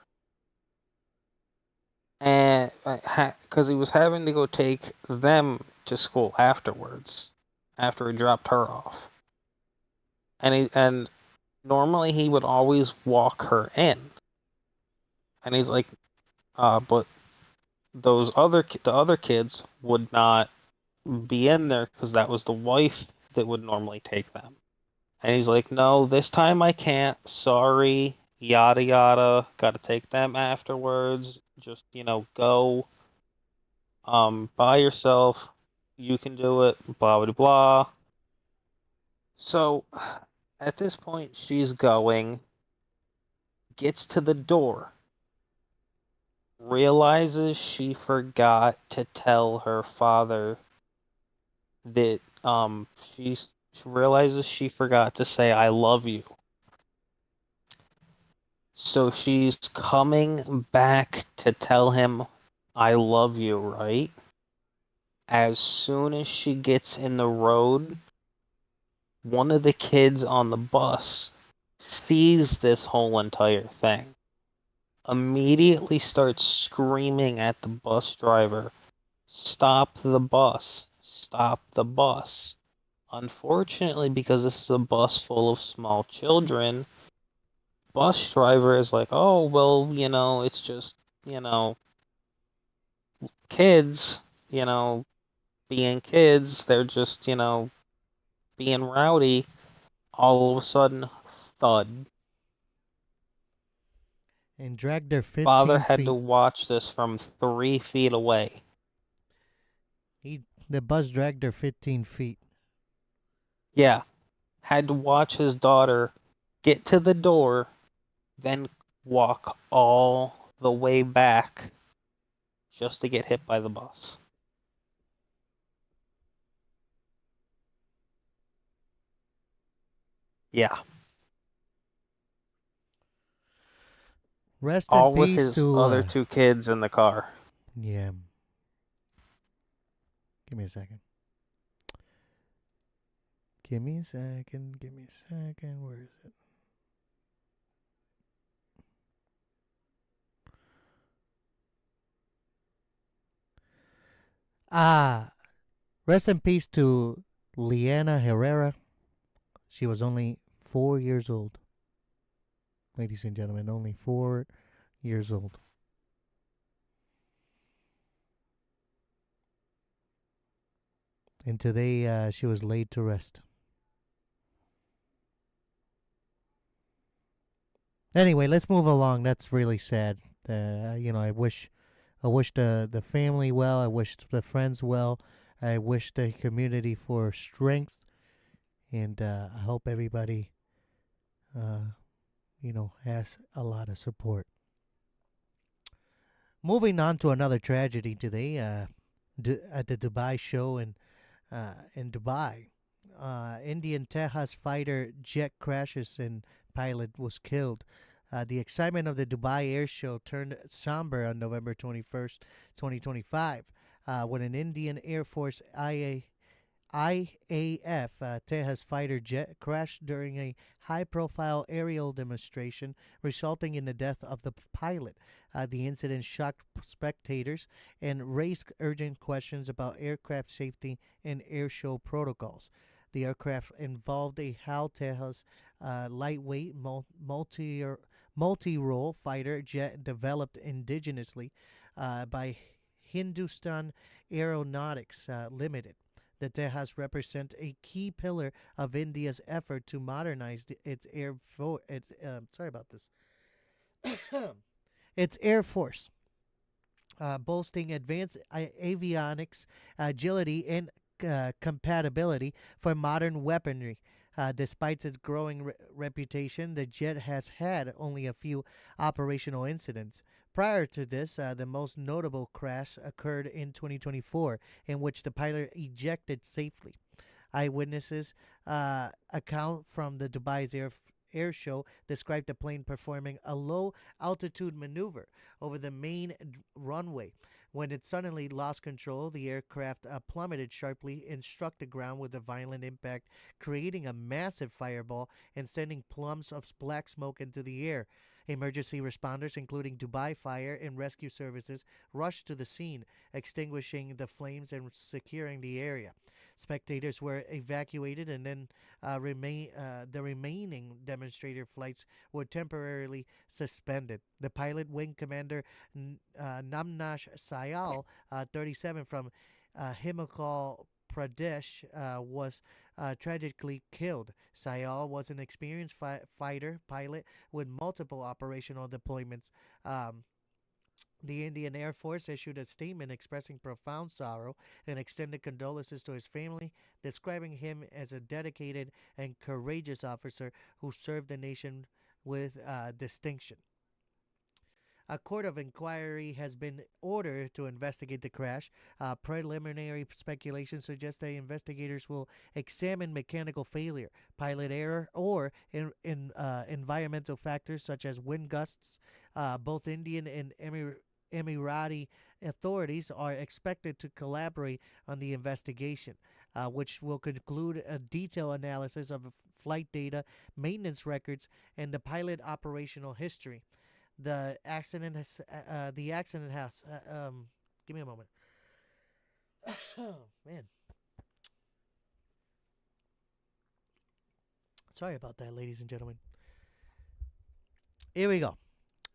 and because he was having to go take them to school afterwards, after he dropped her off, and normally he would always walk her in, and he's like, but the other kids would not be in there because that was the wife that would normally take them. And he's like, no, this time I can't. Sorry. Yada yada. Gotta take them afterwards. Just, go. By yourself. You can do it. Blah blah blah. So at this point she's going, gets to the door, realizes she forgot to tell her father that she realizes she forgot to say I love you. So she's coming back to tell him I love you, right? As soon as she gets in the road, one of the kids on the bus sees this whole entire thing, immediately starts screaming at the bus driver, "Stop the bus! Stop the bus!" Unfortunately, because this is a bus full of small children, bus driver is like, "Oh, well, it's just, you know, kids, you know, being kids, they're just, being rowdy." All of a sudden, thud. And dragged her Father 15 had to feet. watch this from 3 feet away. The bus dragged her 15 feet. Yeah, had to watch his daughter get to the door, then walk all the way back just to get hit by the bus. Yeah, Rest in all with peace his to, other two kids in the car. yeah. Give me a second. Give me a second. Give me a second. Where is it? Ah, rest in peace to Liana Herrera. She was only 4 years old. Ladies and gentlemen, only 4 years old. And today she was laid to rest. Anyway, let's move along. That's really sad. I wish the family well. I wish the friends well. I wish the community for strength, and I hope everybody, has a lot of support. Moving on to another tragedy today. At the Dubai show in Dubai, Indian Tejas fighter jet crashes and pilot was killed. The excitement of the Dubai Air Show turned somber on November 21st, 2025, when an Indian Air Force IAF Tejas fighter jet crashed during a high profile aerial demonstration, resulting in the death of the pilot. The incident shocked spectators and raised urgent questions about aircraft safety and airshow protocols. The aircraft involved a HAL Tejas lightweight multi-role fighter jet developed indigenously by Hindustan Aeronautics Limited. The Tejas represent a key pillar of India's effort to modernize its sorry about this. Its air force, boasting advanced avionics, agility, and compatibility for modern weaponry. Despite its growing reputation, the jet has had only a few operational incidents. Prior to this, the most notable crash occurred in 2024, in which the pilot ejected safely. Eyewitnesses account from the Dubai's air show described the plane performing a low altitude maneuver over the main runway. When it suddenly lost control, the aircraft plummeted sharply and struck the ground with a violent impact, creating a massive fireball and sending plumes of black smoke into the air. Emergency responders, including Dubai Fire and Rescue Services, rushed to the scene, extinguishing the flames and securing the area. Spectators were evacuated, and then the remaining demonstrator flights were temporarily suspended. The pilot, Wing Commander Namnash Sayal, 37, from Himachal Pradesh, was tragically killed. Sayal was an experienced fighter pilot with multiple operational deployments. Um, the Indian Air Force issued a statement expressing profound sorrow and extended condolences to his family, describing him as a dedicated and courageous officer who served the nation with distinction. A court of inquiry has been ordered to investigate the crash. Preliminary speculation suggests that investigators will examine mechanical failure, pilot error, or environmental factors such as wind gusts. Both Indian and Emirati authorities are expected to collaborate on the investigation. which will conclude a detailed analysis of flight data, maintenance records, and the pilot operational history. The accident has. Give me a moment. Oh man, sorry about that, ladies and gentlemen. Here we go.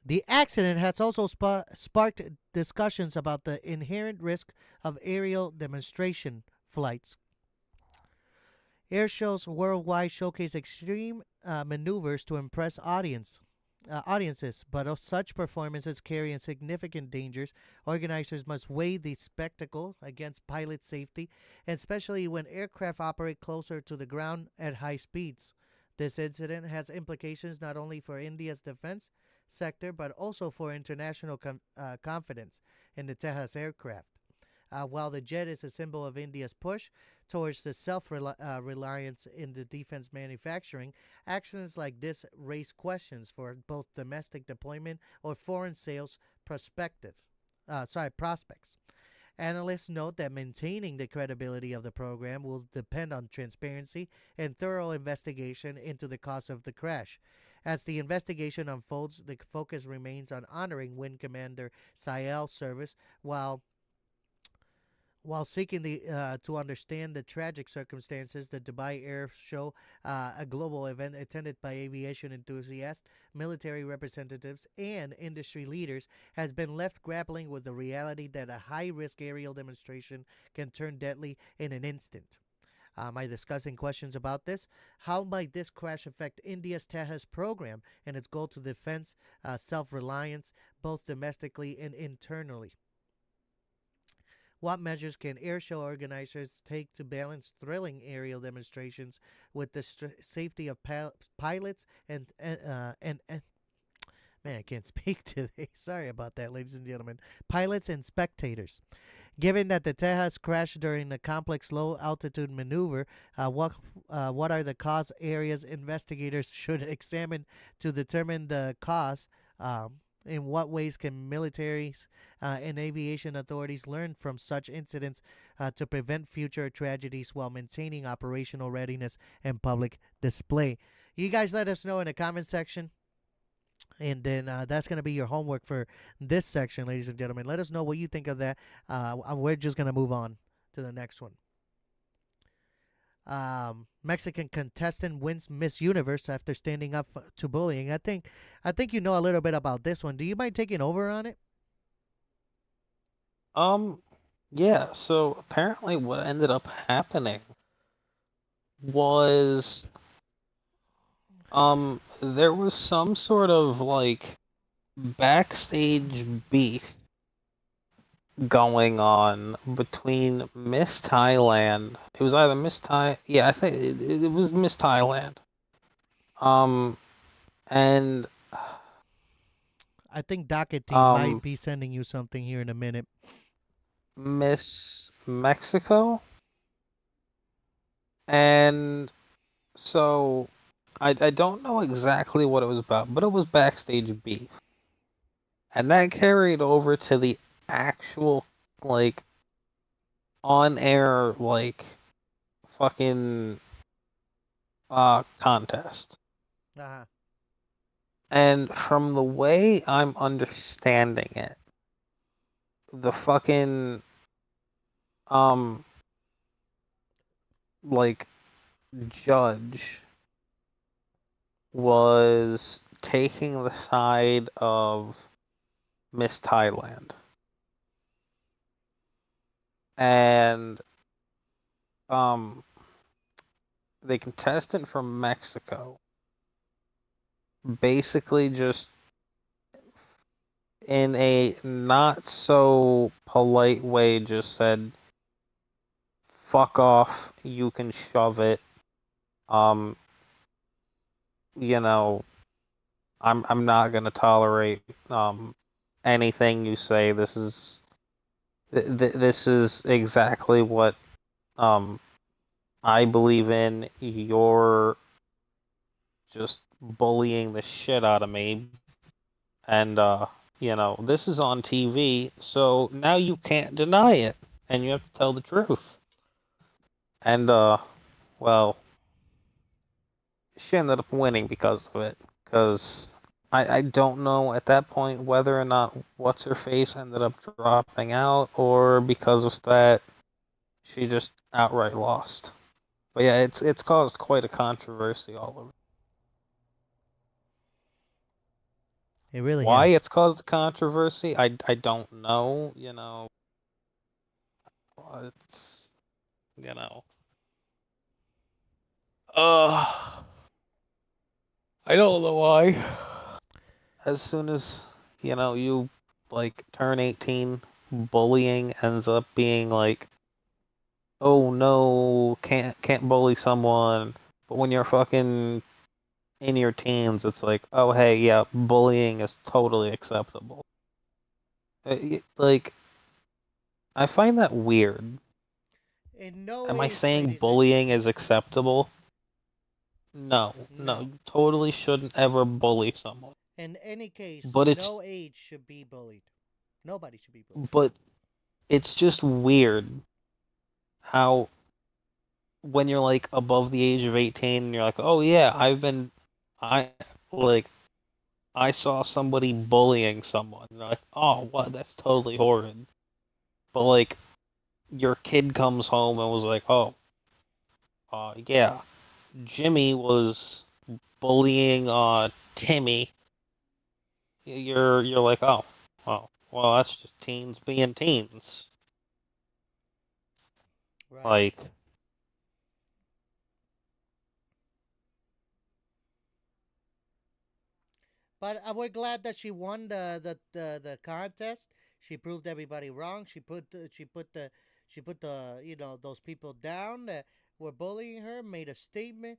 The accident has also sparked discussions about the inherent risk of aerial demonstration flights. Air shows worldwide showcase extreme maneuvers to impress audiences, but such performances carry in significant dangers. Organizers must weigh the spectacle against pilot safety, especially when aircraft operate closer to the ground at high speeds. This incident has implications not only for India's defense sector but also for international confidence in the Tejas aircraft. While the jet is a symbol of India's push towards the self-reliance in the defense manufacturing, actions like this raise questions for both domestic deployment or foreign sales prospects. Analysts note that maintaining the credibility of the program will depend on transparency and thorough investigation into the cause of the crash. As the investigation unfolds, the focus remains on honoring Wing Commander Sael's service while seeking to understand the tragic circumstances. The Dubai Air Show, a global event attended by aviation enthusiasts, military representatives, and industry leaders, has been left grappling with the reality that a high-risk aerial demonstration can turn deadly in an instant. By discussing questions about this, how might this crash affect India's Tejas program and its goal to defense self-reliance, both domestically and internally? What measures can airshow organizers take to balance thrilling aerial demonstrations with the safety of pilots and man, I can't speak today. Sorry about that, ladies and gentlemen. Pilots and spectators. Given that the Tejas crashed during a complex low-altitude maneuver, what are the cause areas investigators should examine to determine the cause? In what ways can militaries and aviation authorities learn from such incidents to prevent future tragedies while maintaining operational readiness and public display? You guys let us know in the comment section. And then that's going to be your homework for this section, ladies and gentlemen. Let us know what you think of that. We're just going to move on to the next one. Mexican contestant wins Miss Universe after standing up to bullying. I think you know a little bit about this one. Do you mind taking over on it? Yeah, so apparently what ended up happening was there was some sort of like backstage beef going on between Miss Thailand. It was either Miss Thai, yeah, I think it was Miss Thailand. And I think Docket Team might be sending you something here in a minute. Miss Mexico. And so I don't know exactly what it was about, but it was backstage beef. And that carried over to the actual, like, on-air, like, fucking contest. Uh-huh. And from the way I'm understanding it, the fucking like judge was taking the side of Miss Thailand. And the contestant from Mexico basically just in a not so polite way just said, fuck off, you can shove it. You know, I'm not gonna tolerate anything you say. This is exactly what I believe in. You're just bullying the shit out of me, and this is on TV, so now you can't deny it, and you have to tell the truth. And well, she ended up winning because of it. Because I don't know at that point whether or not what's her face ended up dropping out or because of that she just outright lost. But yeah, it's caused quite a controversy all over. It really Why has. it's caused a controversy, I don't know. It's you know. Uh, I don't know why. As soon as you like turn 18, bullying ends up being like, oh no, can't bully someone. But when you're fucking in your teens, it's like, oh hey, yeah, bullying is totally acceptable. Like, I find that weird. In no Am I age, saying ladies and bullying is acceptable? No, no, no. you totally shouldn't ever bully someone. In any case, But it's no age should be bullied. Nobody should be bullied. but it's just weird how when you're like above the age of 18 and you're like, "Oh yeah, I like I saw somebody bullying someone." And you're like, "Oh, what? That's totally horrid." But like your kid comes home and was like, "Oh, yeah, Jimmy was bullying Timmy." You're like, "Oh, well, that's just teens being teens." Right. Like, But we're glad that she won the contest. She proved everybody wrong. She put the those people down that were bullying her. Made a statement.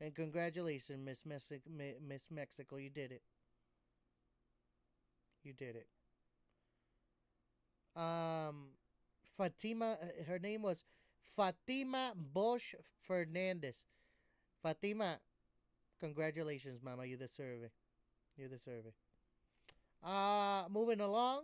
And congratulations, Miss Mexico. You did it. You did it. Um, Fatima. Her name was Fatima Bosch Fernandez. Fatima, congratulations, Mama. You deserve it. You deserve it. Moving along.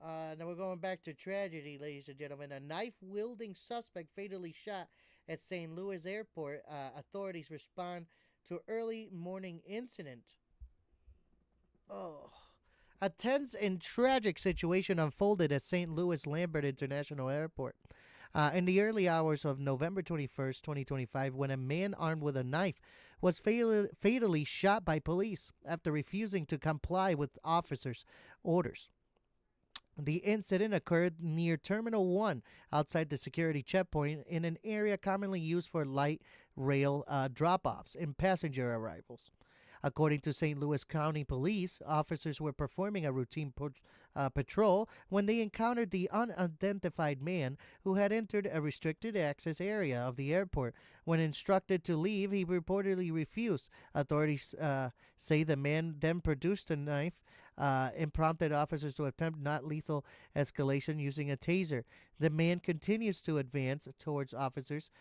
Now we're going back to tragedy, ladies and gentlemen. A knife wielding suspect fatally shot at St. Louis Airport. Authorities respond to early morning incident. Oh. A tense and tragic situation unfolded at St. Louis Lambert International Airport. In the early hours of November 21st, 2025, when a man armed with a knife was fatally shot by police after refusing to comply with officers' orders. The incident occurred near Terminal 1 outside the security checkpoint in an area commonly used for light rail drop offs and passenger arrivals. According to St. Louis County Police, officers were performing a routine patrol when they encountered the unidentified man who had entered a restricted access area of the airport. When instructed to leave, he reportedly refused. Authorities say the man then produced a knife and prompted officers to attempt not lethal escalation using a taser. The man continues to advance towards officers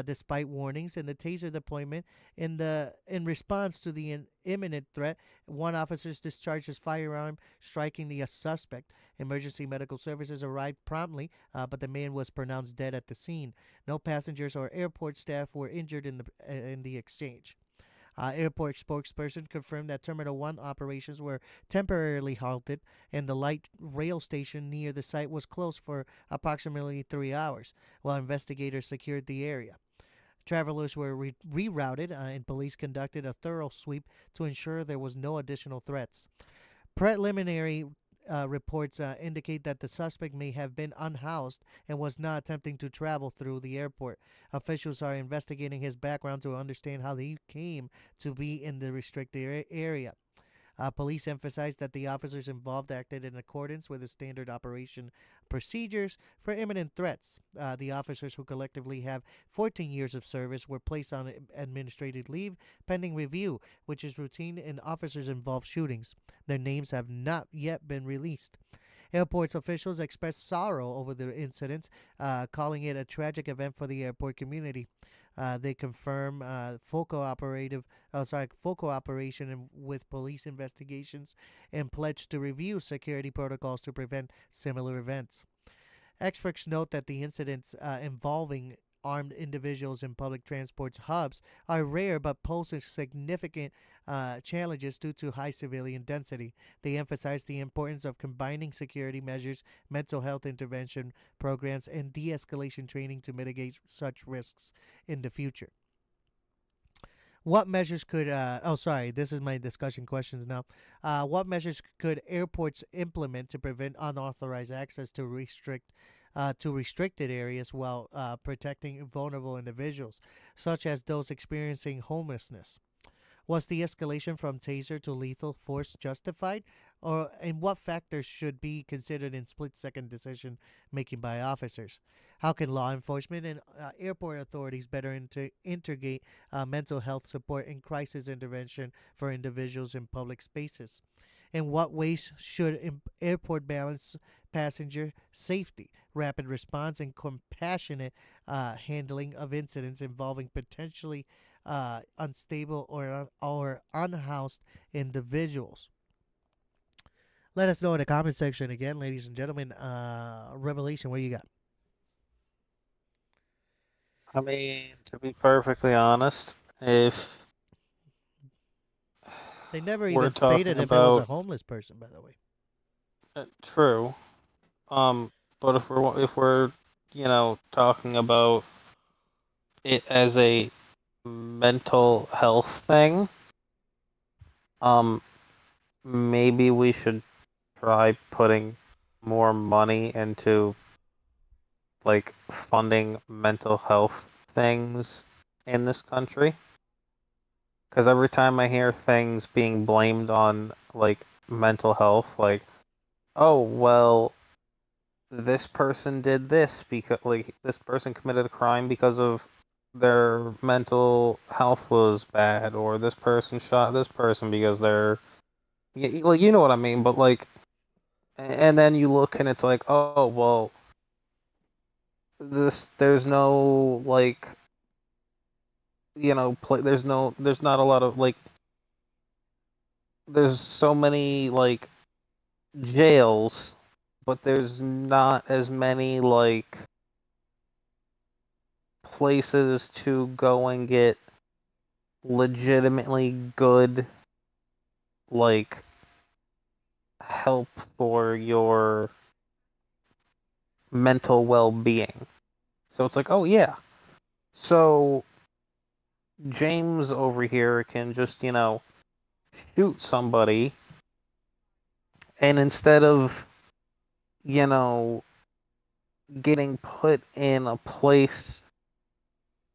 despite warnings and the taser deployment. In response to the imminent threat, one officer discharged his firearm, striking the suspect. Emergency medical services arrived promptly, but the man was pronounced dead at the scene. No passengers or airport staff were injured in the exchange. Airport spokesperson confirmed that Terminal 1 operations were temporarily halted and the light rail station near the site was closed for approximately 3 hours while investigators secured the area. Travelers were rerouted and police conducted a thorough sweep to ensure there was no additional threats. Preliminary reports indicate that the suspect may have been unhoused and was not attempting to travel through the airport. Officials are investigating his background to understand how he came to be in the restricted area. Police emphasized that the officers involved acted in accordance with the standard operation procedures for imminent threats. The officers, who collectively have 14 years of service, were placed on administrative leave pending review, which is routine in officers involved shootings. Their names have not yet been released. Airport's officials expressed sorrow over the incidents, calling it a tragic event for the airport community. They confirm full cooperation with police investigations and pledge to review security protocols to prevent similar events. Experts note that the incidents involving armed individuals in public transport's hubs are rare but pose significant challenges due to high civilian density. They emphasize the importance of combining security measures, mental health intervention programs, and de escalation training to mitigate such risks in the future. What measures could this is my discussion questions now. What measures could airports implement to prevent unauthorized access to restricted areas while protecting vulnerable individuals, such as those experiencing homelessness? Was the escalation from taser to lethal force justified? Or and what factors should be considered in split second decision making by officers? How can law enforcement and airport authorities better integrate mental health support and crisis intervention for individuals in public spaces? In what ways should airport balance passenger safety, rapid response, and compassionate handling of incidents involving potentially unstable or unhoused individuals? Let us know in the comment section again, ladies and gentlemen. Revelation, what do you got? I mean, to be perfectly honest, if They never we're even stated talking if it was a about homeless person, by the way. true, but if we're talking about it as a mental health thing, um, maybe we should try putting more money into like funding mental health things in this country. Because every time I hear things being blamed on like mental health, like, oh well, this person did this because like this person committed a crime because of their mental health was bad, or this person shot this person because they're like, you know what I mean. But like, and then you look and it's like, oh well, there's no like, there's not a lot of like, there's so many like jails, but there's not as many like places to go and get legitimately good like help for your mental well-being. So it's like, oh yeah. So James over here can just, shoot somebody, and instead of, you know, getting put in a place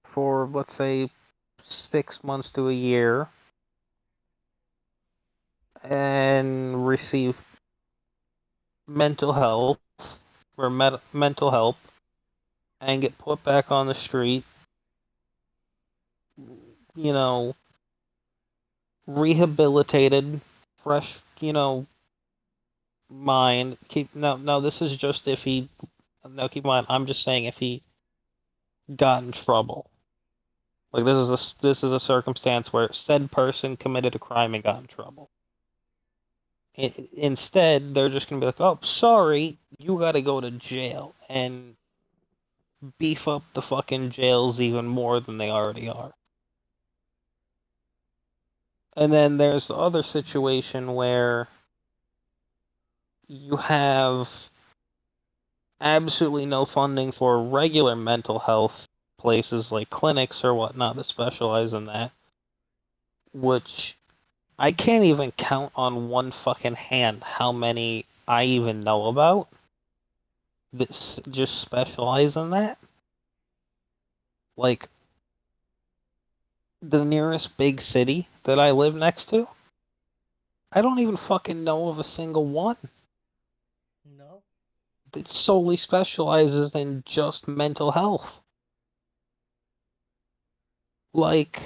for, let's say, 6 months to a year and receive mental health or mental help and get put back on the street, you know, rehabilitated, fresh, mind. Now this is just if he. Now keep in mind, I'm just saying if he got in trouble. Like this is a circumstance where said person committed a crime and got in trouble. Instead, they're just gonna be like, "Oh, sorry, you got to go to jail," and beef up the fucking jails even more than they already are. And then there's the other situation where you have absolutely no funding for regular mental health places like clinics or whatnot that specialize in that, which I can't even count on one fucking hand how many I even know about that just specialize in that. Like, the nearest big city that I live next to, I don't even fucking know of a single one No. that solely specializes in just mental health. Like,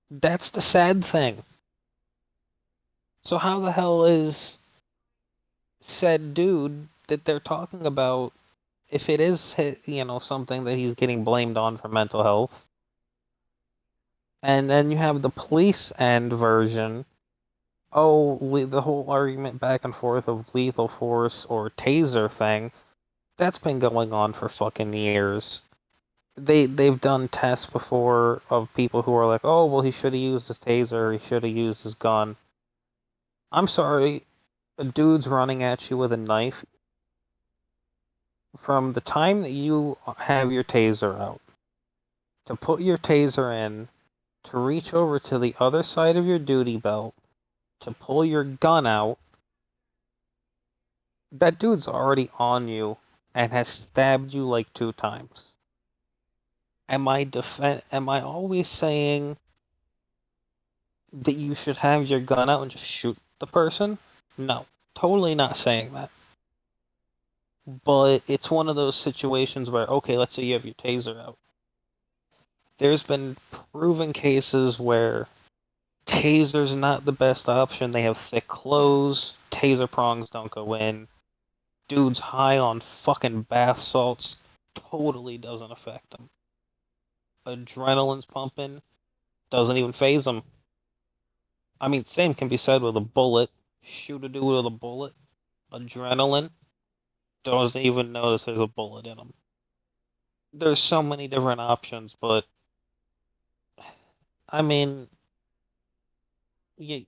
that's the sad thing. So how the hell is said dude that they're talking about, if it is something that he's getting blamed on for mental health, and then you have the police end version, oh, the whole argument back and forth of lethal force or taser thing, That's been going on for fucking years. They've done tests before of people who are like, oh well, he should have used his taser, he should have used his gun. I'm sorry, a dude's running at you with a knife. From the time that you have your taser out, to put your taser in, to reach over to the other side of your duty belt, to pull your gun out, that dude's already on you and has stabbed you like 2 times. Am I always saying that you should have your gun out and just shoot the person? No, totally not saying that. But it's one of those situations where, okay, let's say you have your taser out. There's been proven cases where taser's not the best option. They have thick clothes, taser prongs don't go in. Dude's high on fucking bath salts, totally doesn't affect them. Adrenaline's pumping, doesn't even phase them. I mean, same can be said with a bullet. Shoot a dude with a bullet, adrenaline, doesn't even notice there's a bullet in him. There's so many different options, but I mean, yeah.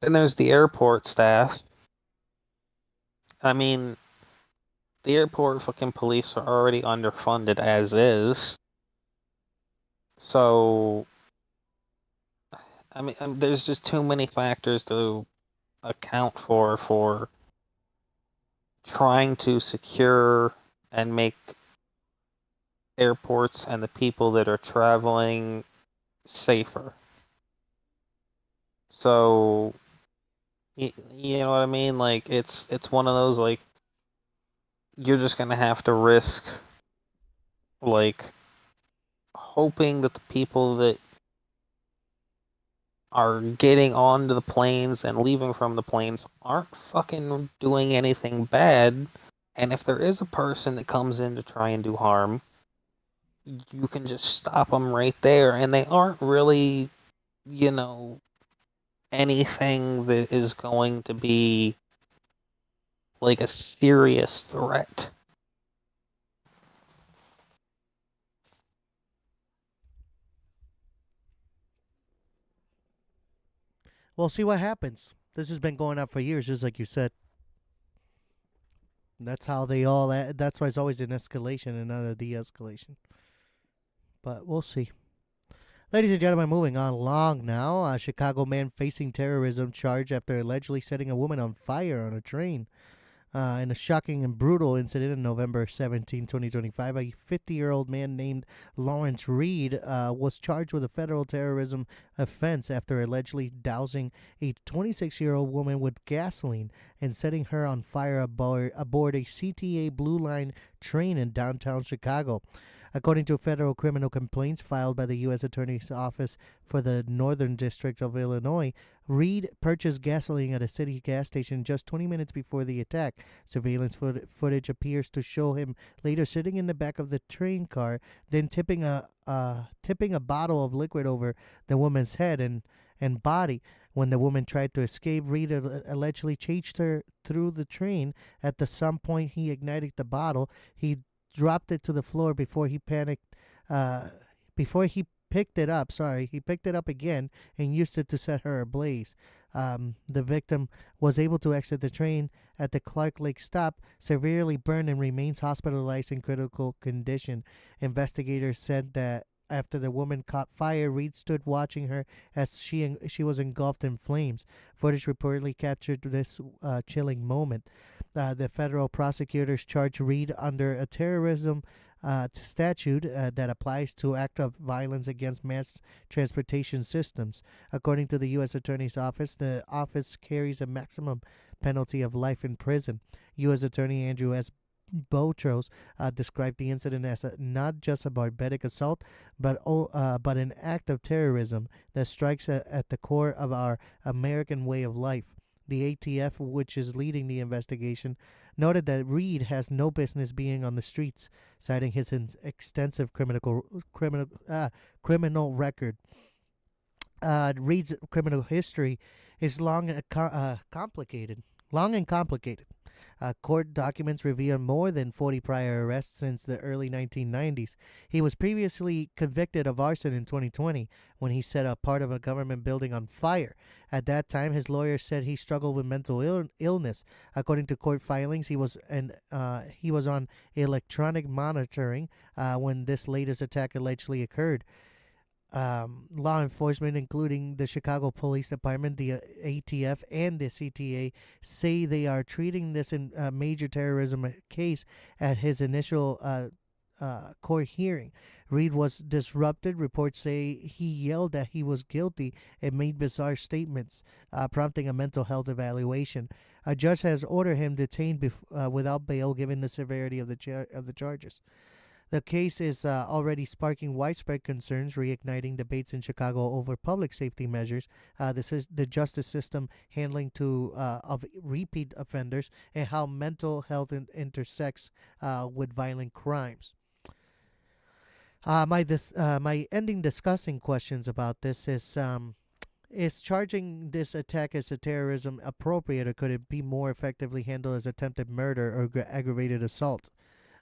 Then there's the airport staff. I mean, the airport fucking police are already underfunded as is. So, I mean, there's just too many factors to account for trying to secure and make airports and the people that are traveling safer. So, you know what I mean? Like, it's one of those, like, you're just gonna have to risk, like, hoping that the people that are getting onto the planes and leaving from the planes aren't fucking doing anything bad. And if there is a person that comes in to try and do harm, you can just stop them right there. And they aren't really, you know, anything that is going to be like a serious threat. We'll see what happens. This has been going on for years, just like you said. That's how they all. That's why it's always an escalation and not a de-escalation. But we'll see. Ladies and gentlemen, moving on along now. A Chicago man facing terrorism charge after allegedly setting a woman on fire on a train. In a shocking and brutal incident on November 17, 2025, a 50-year-old man named Lawrence Reed was charged with a federal terrorism offense after allegedly dousing a 26-year-old woman with gasoline and setting her on fire aboard a CTA Blue Line train in downtown Chicago. According to federal criminal complaints filed by the U.S. Attorney's Office for the Northern District of Illinois, Reed purchased gasoline at a city gas station just 20 minutes before the attack. Surveillance footage appears to show him later sitting in the back of the train car, then tipping a bottle of liquid over the woman's head and body. When the woman tried to escape, Reed allegedly chased her through the train. At some point, he ignited the bottle. He dropped it to the floor before he panicked. Before he picked it up, he picked it up again and used it to set her ablaze. The victim was able to exit the train at the Clark Lake stop, severely burned and remains hospitalized in critical condition. Investigators said that after the woman caught fire, Reed stood watching her as she was engulfed in flames. Footage reportedly captured this chilling moment. The federal prosecutors charged Reed under a terrorism statute that applies to act of violence against mass transportation systems. According to the U.S. Attorney's Office, the office carries a maximum penalty of life in prison. U.S. Attorney Andrew S. Botros described the incident as not just a barbaric assault, but an act of terrorism that strikes at the core of our American way of life. The ATF, which is leading the investigation, noted that Reed has no business being on the streets, citing his extensive criminal record. Reed's criminal history is long and complicated. Court documents reveal more than 40 prior arrests since the early 1990s. He was previously convicted of arson in 2020 when he set a part of a government building on fire. At that time, his lawyer said he struggled with mental illness. According to court filings, he was on electronic monitoring when this latest attack allegedly occurred. Law enforcement, including the Chicago Police Department, the ATF, and the CTA, say they are treating this major terrorism case at his initial court hearing. Reed was disrupted. Reports say he yelled that he was guilty and made bizarre statements, prompting a mental health evaluation. A judge has ordered him detained without bail, given the severity of the charges. The case is already sparking widespread concerns, reigniting debates in Chicago over public safety measures, the justice system handling of repeat offenders, and how mental health intersects with violent crimes. My ending discussing questions about this is charging this attack as a terrorism appropriate, or could it be more effectively handled as attempted murder or aggravated assault?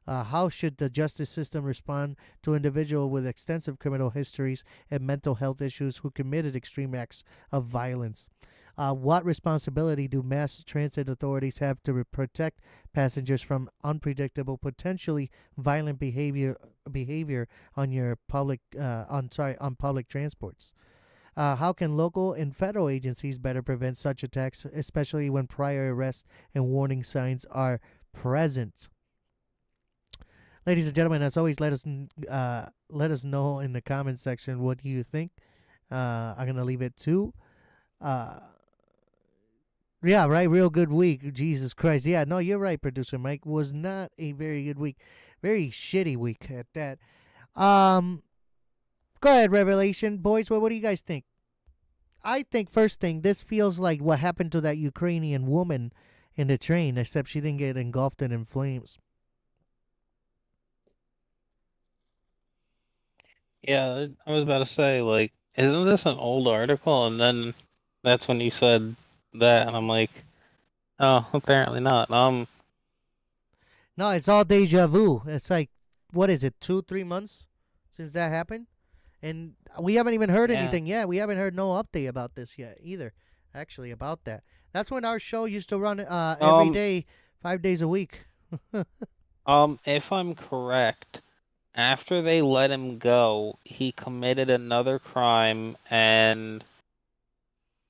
How should the justice system respond to individuals with extensive criminal histories and mental health issues who committed extreme acts of violence? What responsibility do mass transit authorities have to protect passengers from unpredictable, potentially violent behavior on public transports? How can local and federal agencies better prevent such attacks, especially when prior arrests and warning signs are present? Ladies and gentlemen, as always, let us know in the comments section what you think. I'm gonna leave it to. Yeah, right. Real good week. Jesus Christ. Yeah, no, you're right, producer Mike. Was not a very good week. Very shitty week at that. Go ahead, Revelation boys. What do you guys think? I think first thing, this feels like what happened to that Ukrainian woman in the train, except she didn't get engulfed in flames. Yeah, I was about to say, like, isn't this an old article? And then that's when you said that, and I'm like, oh, apparently not. No, it's all deja vu. It's like, what is it, 2-3 months since that happened? And we haven't even heard anything yet. We haven't heard no update about this yet either, actually, about that. That's when our show used to run every day, 5 days a week. If I'm correct, after they let him go, he committed another crime, and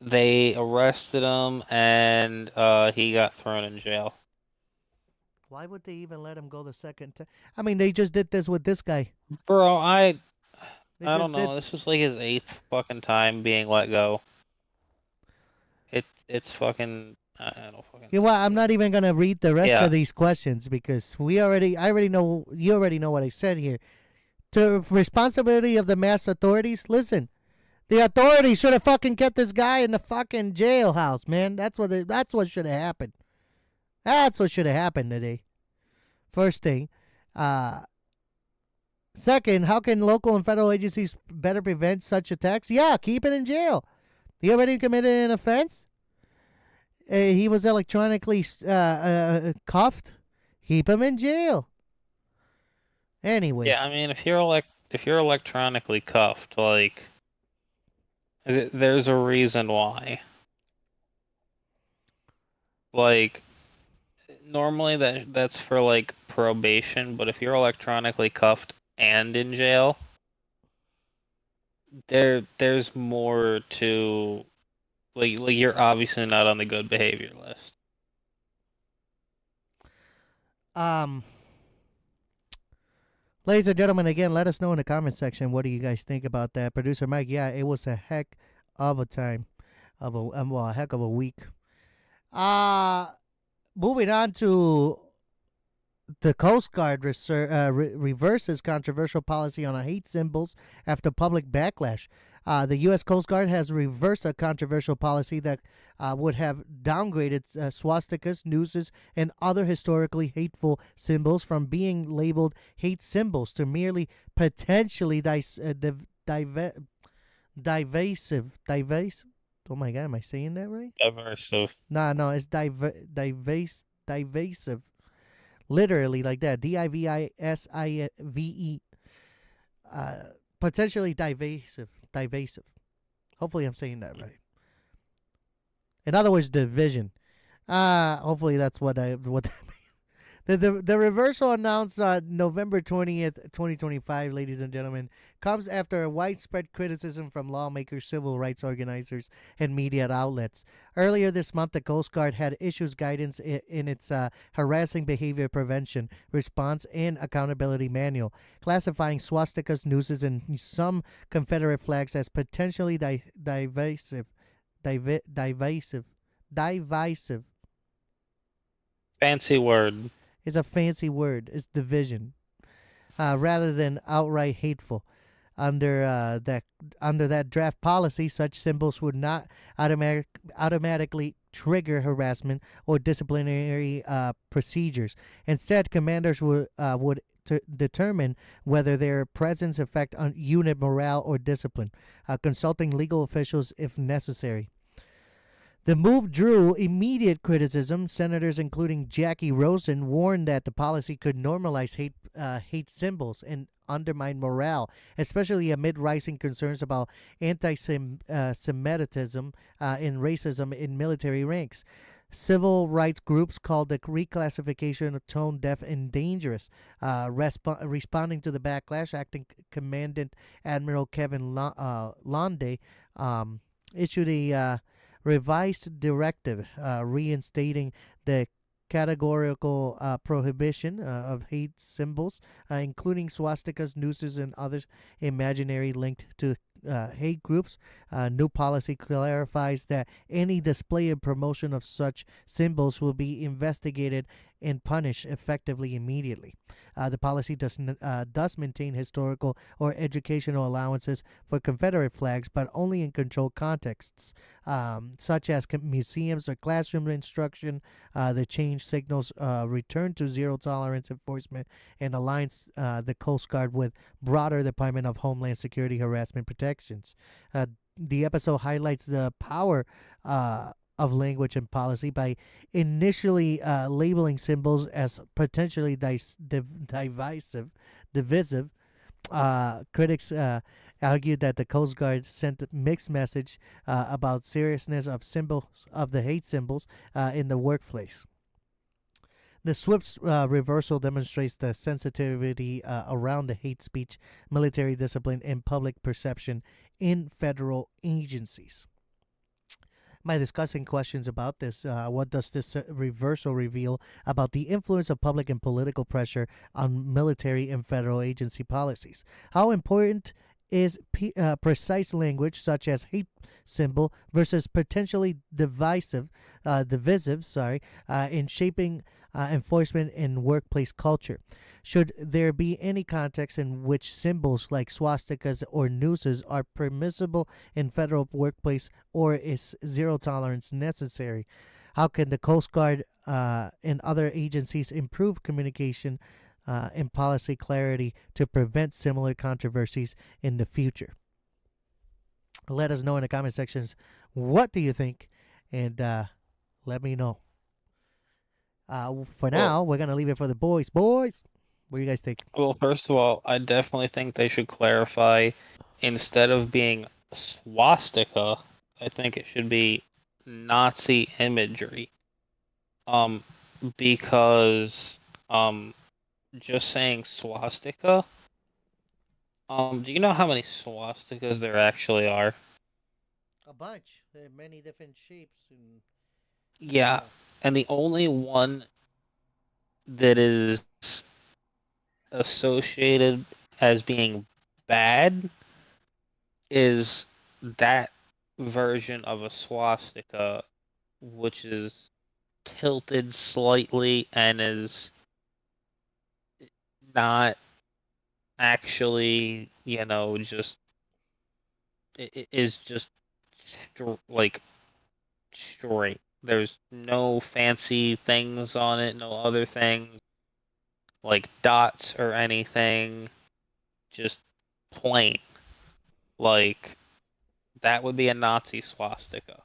they arrested him, and he got thrown in jail. Why would they even let him go the second time? I mean, they just did this with this guy. Bro, I don't know. This was like his 8th fucking time being let go. It's fucking. I don't fucking. You know what? I'm not even gonna read the rest of these questions because I already know. You already know what I said here. To responsibility of the mass authorities. Listen, the authorities should have fucking kept this guy in the fucking jailhouse, man. That's what should have happened. That's what should have happened today. First thing. Second, how can local and federal agencies better prevent such attacks? Yeah, keep it in jail. He already committed an offense. He was electronically cuffed. Keep him in jail. Anyway. Yeah, I mean, if you're electronically cuffed, like, there's a reason why. Like, normally that's for like probation, but if you're electronically cuffed and in jail, there's more to. Like you're obviously not on the good behavior list. Ladies and gentlemen, again, let us know in the comment section what do you guys think about that. Producer Mike, yeah, it was a heck of a time, a heck of a week. Moving on to the Coast Guard reverses controversial policy on hate symbols after public backlash. The U.S. Coast Guard has reversed a controversial policy that would have downgraded swastikas, nooses, and other historically hateful symbols from being labeled hate symbols to merely potentially divisive. Oh my God, am I saying that right? Diversive. No, it's divisive. divisive, literally like that, divisive, potentially divisive. Hopefully, I'm saying that right. In other words, division. Hopefully that's what that means. The reversal announced November 20th, 2025, ladies and gentlemen, comes after a widespread criticism from lawmakers, civil rights organizers, and media outlets. Earlier this month, the Coast Guard had issues guidance in its harassing behavior prevention, response, and accountability manual, classifying swastikas, nooses, and some Confederate flags as potentially divisive. Divisive. Fancy word. It's a fancy word. It's division, rather than outright hateful. Under that draft policy, such symbols would not automatically trigger harassment or disciplinary procedures. Instead, commanders would determine whether their presence affect unit morale or discipline, consulting legal officials if necessary. The move drew immediate criticism. Senators, including Jackie Rosen, warned that the policy could normalize hate symbols and undermine morale, especially amid rising concerns about anti-Semitism and racism in military ranks. Civil rights groups called the reclassification tone deaf and dangerous. Responding to the backlash, acting Commandant Admiral Kevin Londe issued a revised directive reinstating the categorical prohibition of hate symbols, including swastikas, nooses, and others imaginary linked to hate groups. New policy clarifies that any display and promotion of such symbols will be investigated and punished effectively immediately. The policy does maintain historical or educational allowances for Confederate flags, but only in controlled contexts, such as museums or classroom instruction. The change signals return to zero tolerance enforcement and aligns the Coast Guard with broader Department of Homeland Security harassment protections. The episode highlights the power of language and policy by initially labeling symbols as potentially divisive. Critics argued that the Coast Guard sent a mixed message about seriousness of the hate symbols in the workplace. The swift reversal demonstrates the sensitivity around the hate speech, military discipline, and public perception in federal agencies. By discussing questions about this, what does this reversal reveal about the influence of public and political pressure on military and federal agency policies? How important is precise language such as hate symbol versus potentially divisive, in shaping enforcement and workplace culture? Should there be any context in which symbols like swastikas or nooses are permissible in federal workplace, or is zero tolerance necessary? How can the Coast Guard and other agencies improve communication and policy clarity to prevent similar controversies in the future? Let us know in the comment sections, what do you think, and let me know. For now, we're going to leave it for the boys. Boys, what do you guys think? Well, first of all, I definitely think they should clarify, instead of being swastika, I think it should be Nazi imagery. Because just saying swastika, do you know how many swastikas there actually are? A bunch. There are many different shapes. And Yeah, and the only one that is associated as being bad is that version of a swastika, which is tilted slightly and is not actually, just it is just like straight. There's no fancy things on it, no other things like dots or anything, just plain. Like, that would be a Nazi swastika.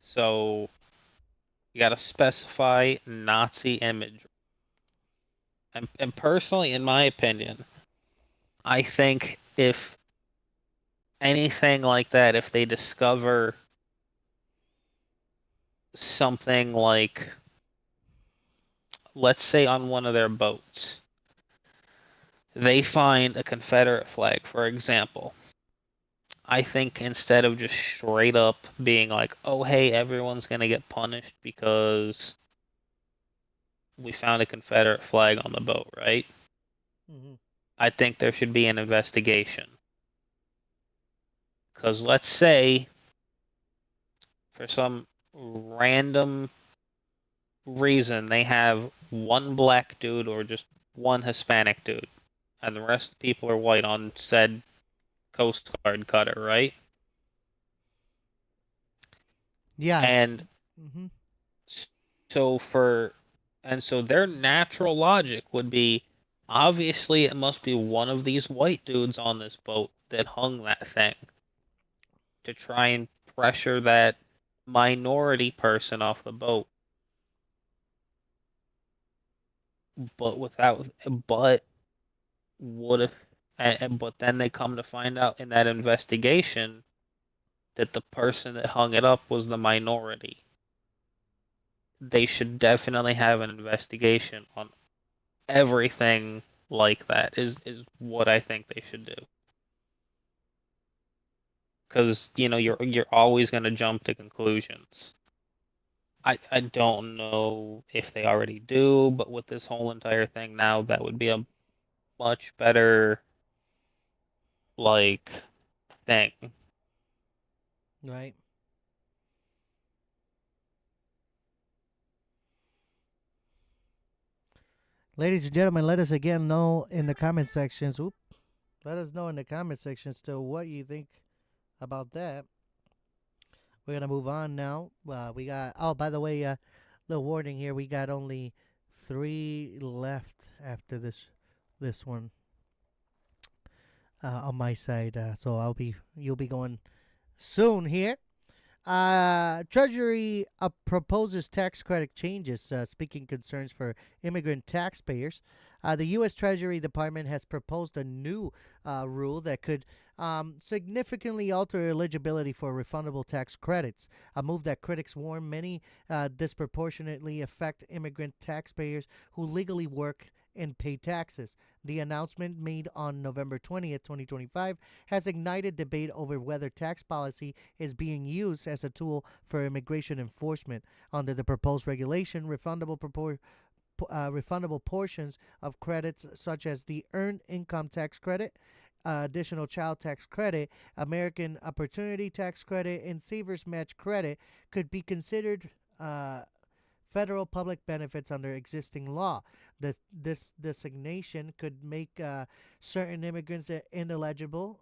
So You got to specify Nazi image. And personally, in my opinion, I think if anything like that, if they discover something like, let's say on one of their boats, they find a Confederate flag, for example. I think instead of just straight up being like, oh, hey, everyone's going to get punished because we found a Confederate flag on the boat, right? Mm-hmm. I think there should be an investigation. Because let's say, for some random reason, they have one black dude or just one Hispanic dude, and the rest of the people are white on said Coast Guard cutter, right? Yeah. And Mm-hmm. so for and so their natural logic would be, obviously it must be one of these white dudes on this boat that hung that thing to try and pressure that minority person off the boat. But without but what if but then they come to find out in that investigation that the person that hung it up was the minority. They should definitely have an investigation on everything like that is what I think they should do. Because you're always going to jump to conclusions. I don't know if they already do, but with this whole entire thing now, that would be a much better like thing. Right. Ladies and gentlemen, let us again know in the comment sections. Let us know in the comment section still what you think about that. We're gonna move on now. We got. Oh, by the way, little warning here. We got only 3 left after this one on my side. So you'll be going soon here. Treasury proposes tax credit changes, speaking concerns for immigrant taxpayers. The U.S. Treasury Department has proposed a new rule that could significantly alter eligibility for refundable tax credits, a move that critics warn many disproportionately affect immigrant taxpayers who legally work and pay taxes. The announcement made on November 20th, 2025, has ignited debate over whether tax policy is being used as a tool for immigration enforcement. Under the proposed regulation, refundable portions of credits such as the Earned Income Tax Credit, Additional Child Tax Credit, American Opportunity Tax Credit, and Savers Match Credit could be considered federal public benefits under existing law. This designation could make certain immigrants ineligible,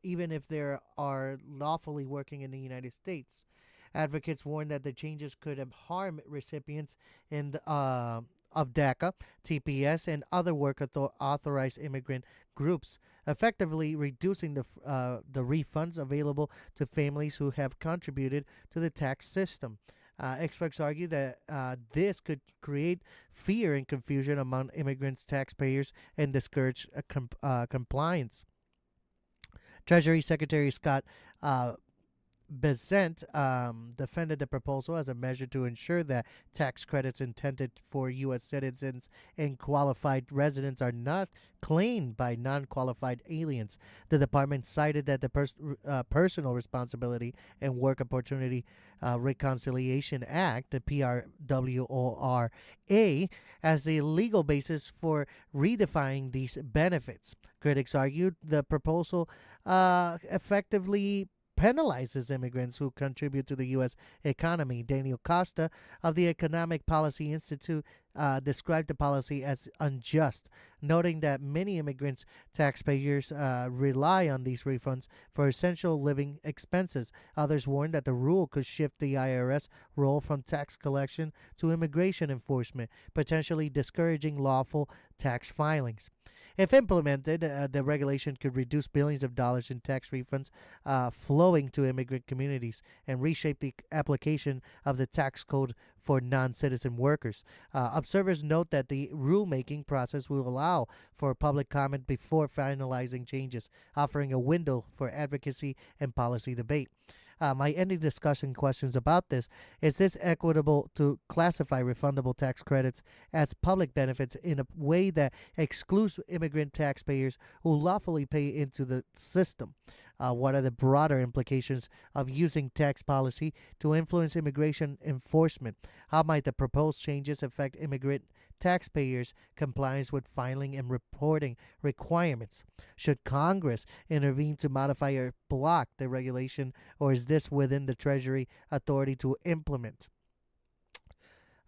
even if they are lawfully working in the United States. Advocates warn that the changes could harm recipients in of DACA, TPS, and other work authorized immigrant groups, effectively reducing the refunds available to families who have contributed to the tax system. Experts argue that this could create fear and confusion among immigrants, taxpayers, and discourage compliance. Treasury Secretary Scott Bessent defended the proposal as a measure to ensure that tax credits intended for U.S. citizens and qualified residents are not claimed by non qualified aliens. The department cited that the Personal Responsibility and Work Opportunity Reconciliation Act, the PRWORA, as the legal basis for redefining these benefits. Critics argued the proposal effectively penalizes immigrants who contribute to the U.S. economy. Daniel Costa of the Economic Policy Institute described the policy as unjust, noting that many immigrants taxpayers rely on these refunds for essential living expenses. Others warned that the rule could shift the IRS role from tax collection to immigration enforcement, potentially discouraging lawful tax filings. If implemented, the regulation could reduce billions of dollars in tax refunds flowing to immigrant communities and reshape the application of the tax code for non-citizen workers. Observers note that the rulemaking process will allow for public comment before finalizing changes, offering a window for advocacy and policy debate. My ending discussion questions about this: is this equitable to classify refundable tax credits as public benefits in a way that excludes immigrant taxpayers who lawfully pay into the system? What are the broader implications of using tax policy to influence immigration enforcement? How might the proposed changes affect immigrant taxpayers' compliance with filing and reporting requirements? Should Congress intervene to modify or block the regulation, or is this within the Treasury authority to implement?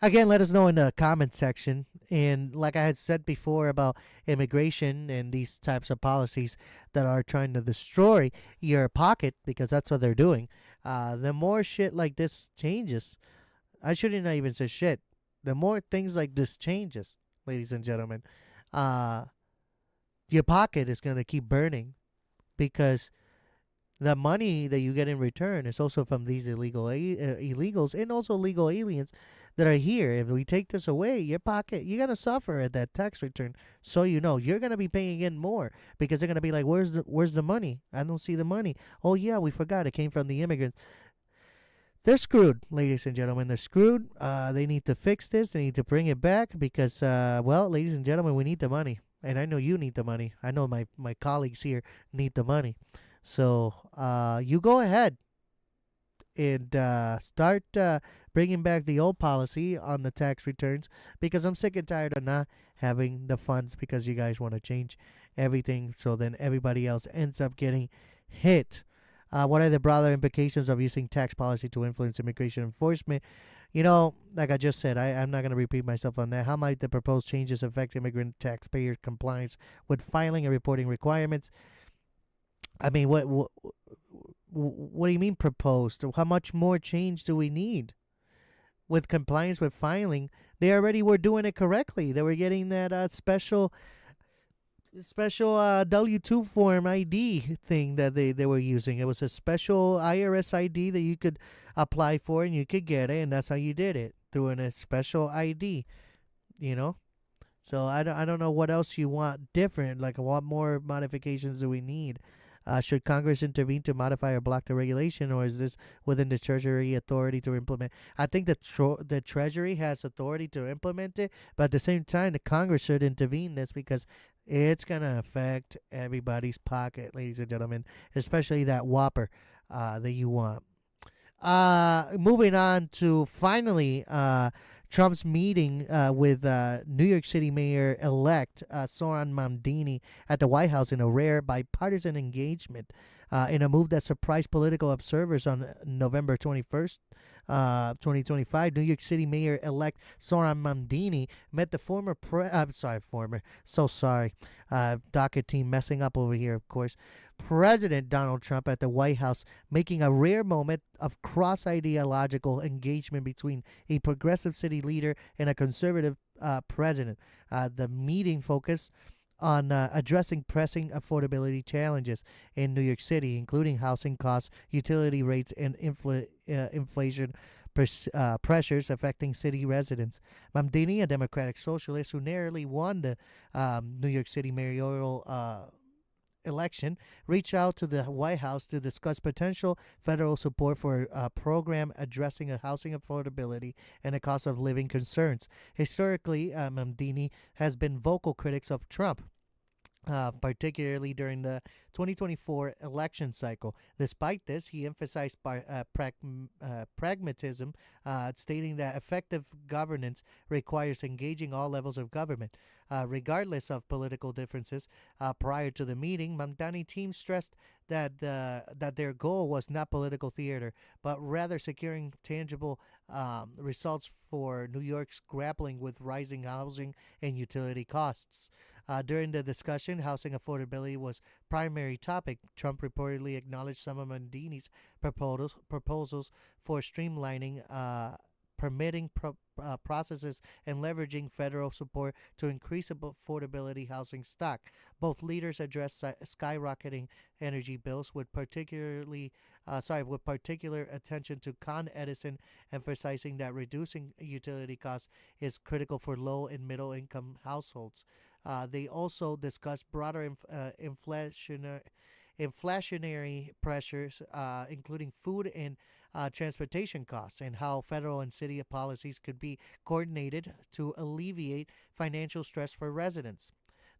Again, let us know in the comment section. And like I had said before about immigration and these types of policies that are trying to destroy your pocket, because that's what they're doing, the more shit like this changes, I shouldn't even say shit, the more things like this changes, ladies and gentlemen, your pocket is going to keep burning, because the money that you get in return is also from these illegals and also legal aliens that are here. If we take this away, your pocket, you're gonna suffer at that tax return. So you're gonna be paying in more, because they're gonna be like, where's the money? I don't see the money. Oh yeah, we forgot it came from the immigrants. They're screwed, ladies and gentlemen. They're screwed. They need to fix this. They need to bring it back, because, well, ladies and gentlemen, we need the money. And I know you need the money. I know my colleagues here need the money. So you go ahead and start bringing back the old policy on the tax returns, because I'm sick and tired of not having the funds, because you guys want to change everything so then everybody else ends up getting hit. What are the broader implications of using tax policy to influence immigration enforcement? Like I just said, I'm not going to repeat myself on that. How might the proposed changes affect immigrant taxpayer compliance with filing and reporting requirements? I mean, what do you mean proposed? How much more change do we need? With compliance with filing, they already were doing it correctly. They were getting that special W-2 form ID thing that they were using. It was a special IRS ID that you could apply for, and you could get it, and that's how you did it, through a special ID, So I don't know what else you want different. Like, what more modifications do we need? Should Congress intervene to modify or block the regulation, or is this within the Treasury authority to implement? I think that the Treasury has authority to implement it, but at the same time, the Congress should intervene in this, because it's going to affect everybody's pocket, ladies and gentlemen, especially that whopper that you want. Moving on to finally Trump's meeting with New York City Mayor-elect Zoran Mamdani at the White House in a rare bipartisan engagement in a move that surprised political observers on November 21st. 2025, New York City Mayor-elect Zoran Mamdani met the docket team messing up over here, of course. President Donald Trump at the White House, making a rare moment of cross-ideological engagement between a progressive city leader and a conservative president. The meeting focused on addressing pressing affordability challenges in New York City, including housing costs, utility rates, and inflation pressures affecting city residents. Mamdani, a Democratic socialist who narrowly won the New York City mayoral election, reached out to the White House to discuss potential federal support for a program addressing housing affordability and the cost of living concerns. Historically, Mamdani has been vocal critics of Trump, particularly during the 2024 election cycle. Despite this, he emphasized pragmatism, stating that effective governance requires engaging all levels of government. Regardless of political differences, prior to the meeting, Mamdani team stressed that their goal was not political theater, but rather securing tangible results for New York's grappling with rising housing and utility costs. During the discussion, housing affordability was primary topic. Trump reportedly acknowledged some of Mamdani's proposals for streamlining permitting processes and leveraging federal support to increase affordability housing stock. Both leaders addressed skyrocketing energy bills with particular attention to Con Edison, emphasizing that reducing utility costs is critical for low and middle income households. They also discussed broader inflationary pressures, including food and transportation costs, and how federal and city policies could be coordinated to alleviate financial stress for residents.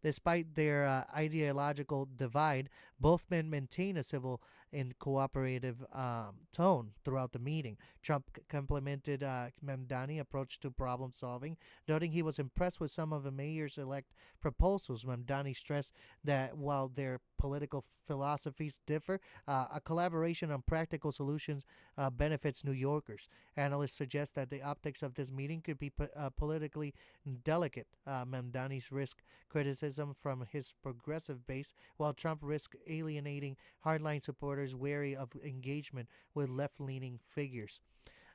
Despite their ideological divide, both men maintain a civil and cooperative tone throughout the meeting. Trump complimented Mamdani's approach to problem solving, noting he was impressed with some of the mayor's elect proposals. Mamdani stressed that while their political philosophies differ, a collaboration on practical solutions benefits New Yorkers. Analysts suggest that the optics of this meeting could be politically delicate. Mamdani's risk criticism from his progressive base, while Trump risks alienating hardline supporters wary of engagement with left leaning figures.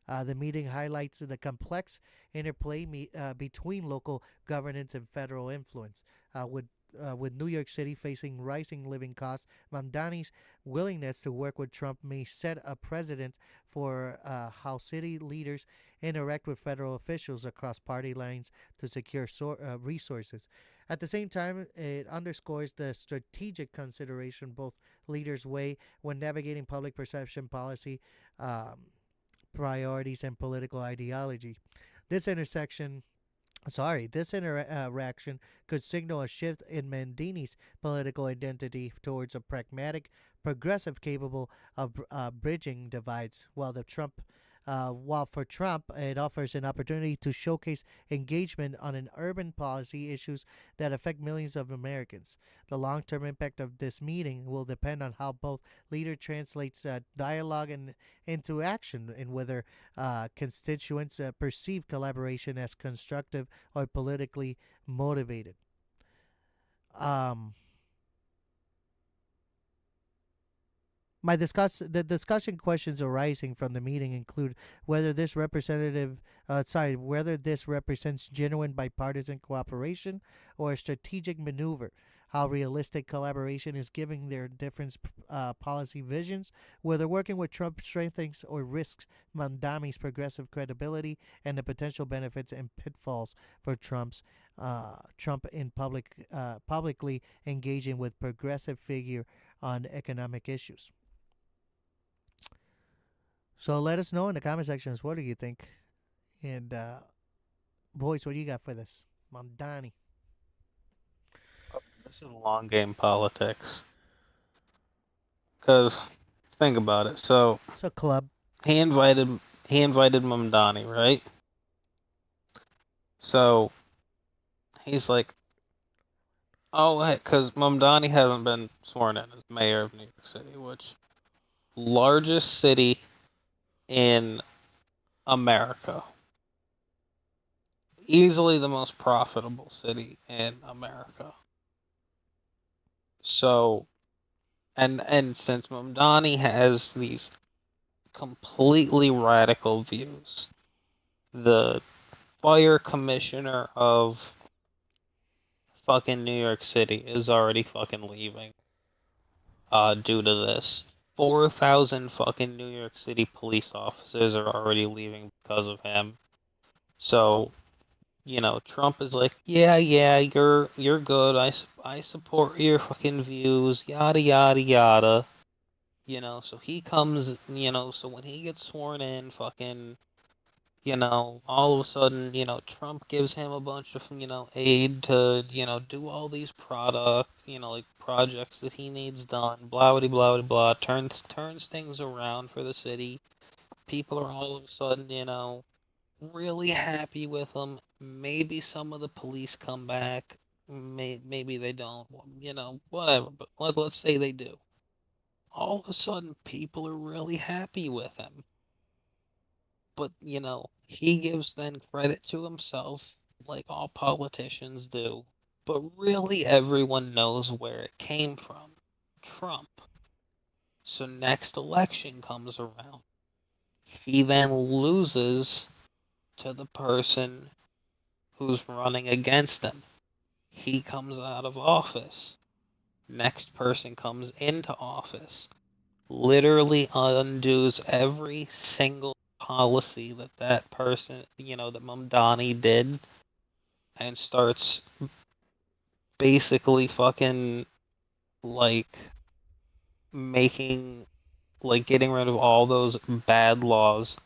The meeting highlights the complex interplay between local governance and federal influence. With New York City facing rising living costs, Mamdani's willingness to work with Trump may set a precedent for how city leaders interact with federal officials across party lines to secure resources. At the same time, it underscores the strategic consideration both leaders weigh when navigating public perception, policy priorities, and political ideology. This intersection this interaction could signal a shift in Mandini's political identity towards a pragmatic, progressive capable of bridging divides, while for Trump, it offers an opportunity to showcase engagement on an urban policy issues that affect millions of Americans. The long-term impact of this meeting will depend on how both leaders translates dialogue into action, and whether constituents perceive collaboration as constructive or politically motivated. Um, the discussion questions arising from the meeting include whether this represents genuine bipartisan cooperation or a strategic maneuver, how realistic collaboration is given their different policy visions, whether working with Trump strengthens or risks Mamdani's progressive credibility, and the potential benefits and pitfalls for Trump in publicly engaging with progressive figure on economic issues. So let us know in the comment sections, what do you think? And boys, what do you got for this? Mamdani. This is long game politics. Because think about it. So It's a club. he invited Mamdani, right? So he's like, oh, hey, because Mamdani hasn't been sworn in as mayor of New York City, which largest city in America. Easily the most profitable city in America. So, and since Mamdani has these completely radical views, the fire commissioner of fucking New York City is already fucking leaving due to this. 4,000 fucking New York City police officers are already leaving because of him. So, Trump is like, yeah, you're good. I support your fucking views, yada yada yada. So he comes, so when he gets sworn in, fucking, all of a sudden, Trump gives him a bunch of, aid to, do all these like projects that he needs done, blah, blah, blah, blah, turns things around for the city. People are all of a sudden, really happy with him. Maybe some of the police come back. Maybe they don't. Whatever. But let's say they do. All of a sudden, people are really happy with him. But, he gives then credit to himself, like all politicians do. But really, everyone knows where it came from. Trump. So next election comes around. He then loses to the person who's running against him. He comes out of office. Next person comes into office. Literally undoes every single policy that person, that Mamdani did, and starts basically fucking, like, making, like, getting rid of all those bad laws.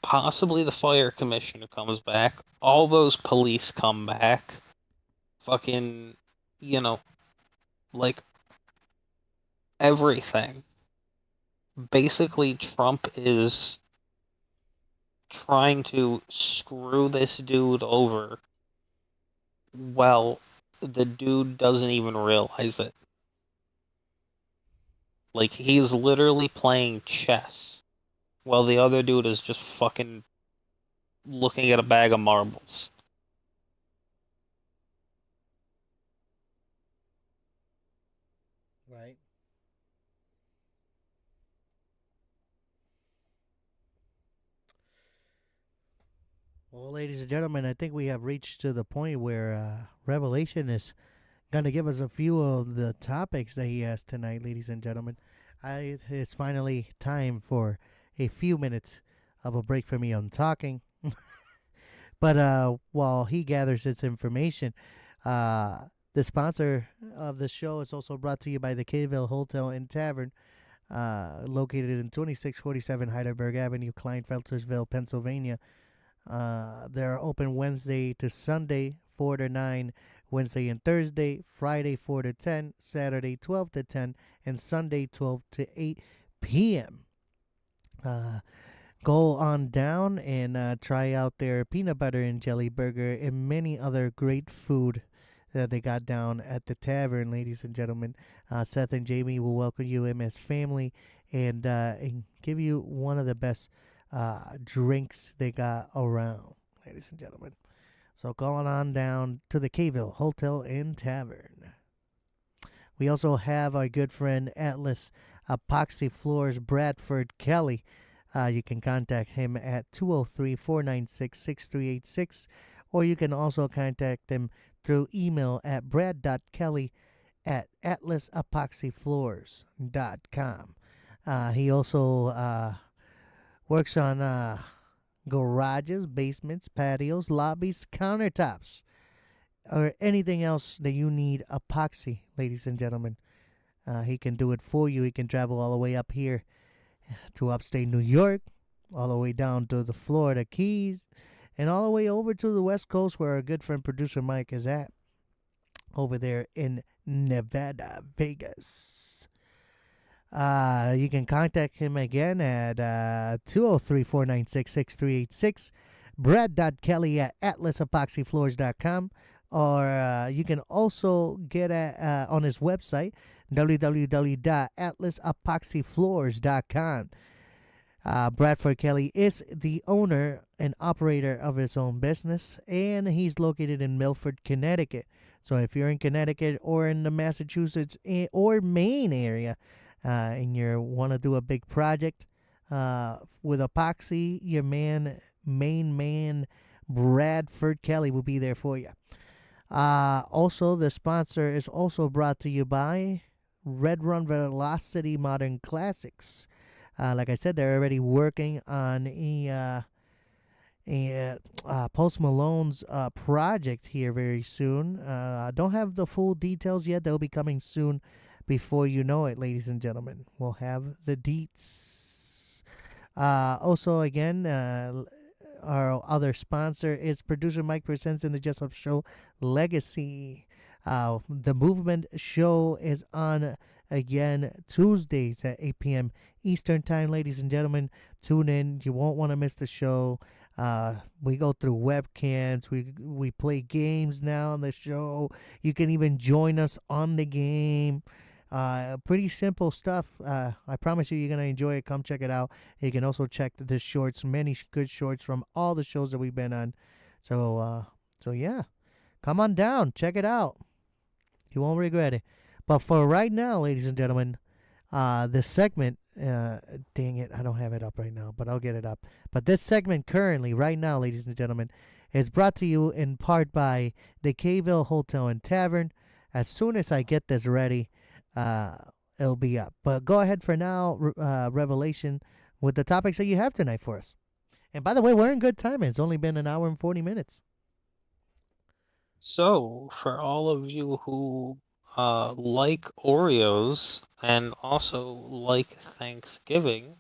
Possibly the fire commissioner comes back. All those police come back. Fucking, like, everything. Basically, Trump is trying to screw this dude over. Well, the dude doesn't even realize it. Like, he's literally playing chess, while the other dude is just fucking looking at a bag of marbles. Right. Well, ladies and gentlemen, I think we have reached to the point where Revelation is going to give us a few of the topics that he has tonight, ladies and gentlemen. It's finally time for a few minutes of a break for me on talking. But while he gathers his information, the sponsor of the show is also brought to you by the Caveville Hotel and Tavern, located in 2647 Heidelberg Avenue, Kleinfeltersville, Pennsylvania. They're open Wednesday to Sunday, 4 to 9, Wednesday and Thursday, Friday, 4 to 10, Saturday, 12 to 10, and Sunday, 12 to 8 p.m. Go on down and try out their peanut butter and jelly burger and many other great food that they got down at the tavern, ladies and gentlemen. Seth and Jamie will welcome you in as family and give you one of the best drinks they got around, ladies and gentlemen. So going on down to the Caveville Hotel and Tavern. We also have our good friend Atlas Epoxy Floors, Bradford Kelly. You can contact him at 203-496-6386, or you can also contact him through email at brad.kelly@atlasepoxyfloors.com. He also works on garages, basements, patios, lobbies, countertops, or anything else that you need epoxy, ladies and gentlemen. He can do it for you. He can travel all the way up here to upstate New York, all the way down to the Florida Keys, and all the way over to the West Coast where our good friend producer Mike is at, over there in Nevada, Vegas. You can contact him again at 203-496-6386, brad.kelly@atlasepoxyfloors.com, or you can also get on his website, www.atlasepoxyfloors.com. Bradford Kelly is the owner and operator of his own business, and he's located in Milford, Connecticut. So if you're in Connecticut or in the Massachusetts or Maine area, and you want to do a big project with epoxy, your main man, Bradford Kelly, will be there for you. Also, the sponsor is also brought to you by Red Run Velocity Modern Classics. Like I said, they're already working on a Post Malone's project here very soon. Don't have the full details yet. They'll be coming soon. Before you know it, ladies and gentlemen, we'll have the deets. Also, again, our other sponsor is producer Mike Presents in the Jessup Show Legacy. The Movement Show is on again Tuesdays at 8 p.m. Eastern Time, ladies and gentlemen. Tune in. You won't want to miss the show. We go through webcams. We play games now on the show. You can even join us on the game. Pretty simple stuff. I promise you're going to enjoy it. Come check it out. You can also check the shorts, many good shorts from all the shows that we've been on. So yeah, come on down. Check it out. You won't regret it. But for right now, ladies and gentlemen, this segment Dang it, I don't have it up right now, but I'll get it up. But this segment currently, right now, ladies and gentlemen, is brought to you in part by the Cayville Hotel and Tavern. As soon as I get this ready, uh, it'll be up. But go ahead for now, Revelation, with the topics that you have tonight for us. And by the way, we're in good time. It's only been an hour and 40 minutes. So, for all of you who like Oreos and also like Thanksgiving,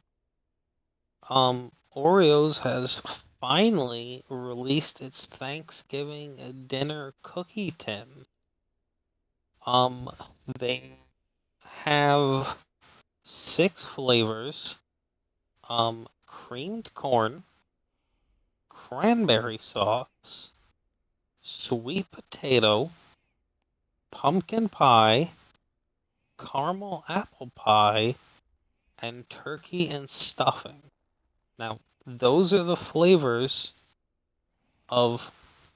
Oreos has finally released its Thanksgiving dinner cookie tin. They have 6 flavors: creamed corn, cranberry sauce, sweet potato, pumpkin pie, caramel apple pie, and turkey and stuffing. Now, those are the flavors of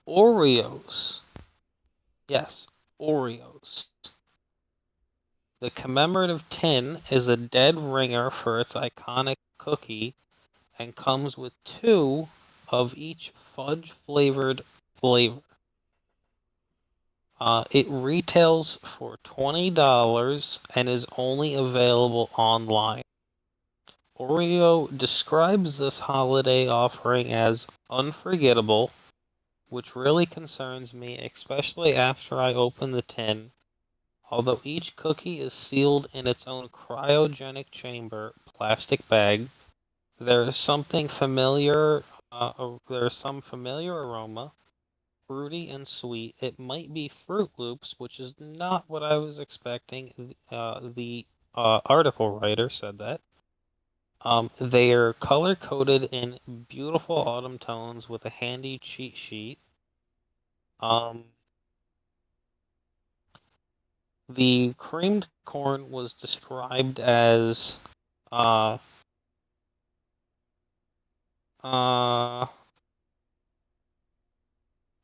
Oreos. Yes, Oreos. The commemorative tin is a dead ringer for its iconic cookie and comes with 2 of each fudge-flavored flavor. It retails for $20 and is only available online. Oreo describes this holiday offering as unforgettable, which really concerns me, especially after I open the tin. Although each cookie is sealed in its own cryogenic chamber plastic bag, there is something familiar. There is some familiar aroma, fruity and sweet. It might be Fruit Loops, which is not what I was expecting. The article writer said that. They are color coded in beautiful autumn tones with a handy cheat sheet. Um, the creamed corn was described as uh, uh,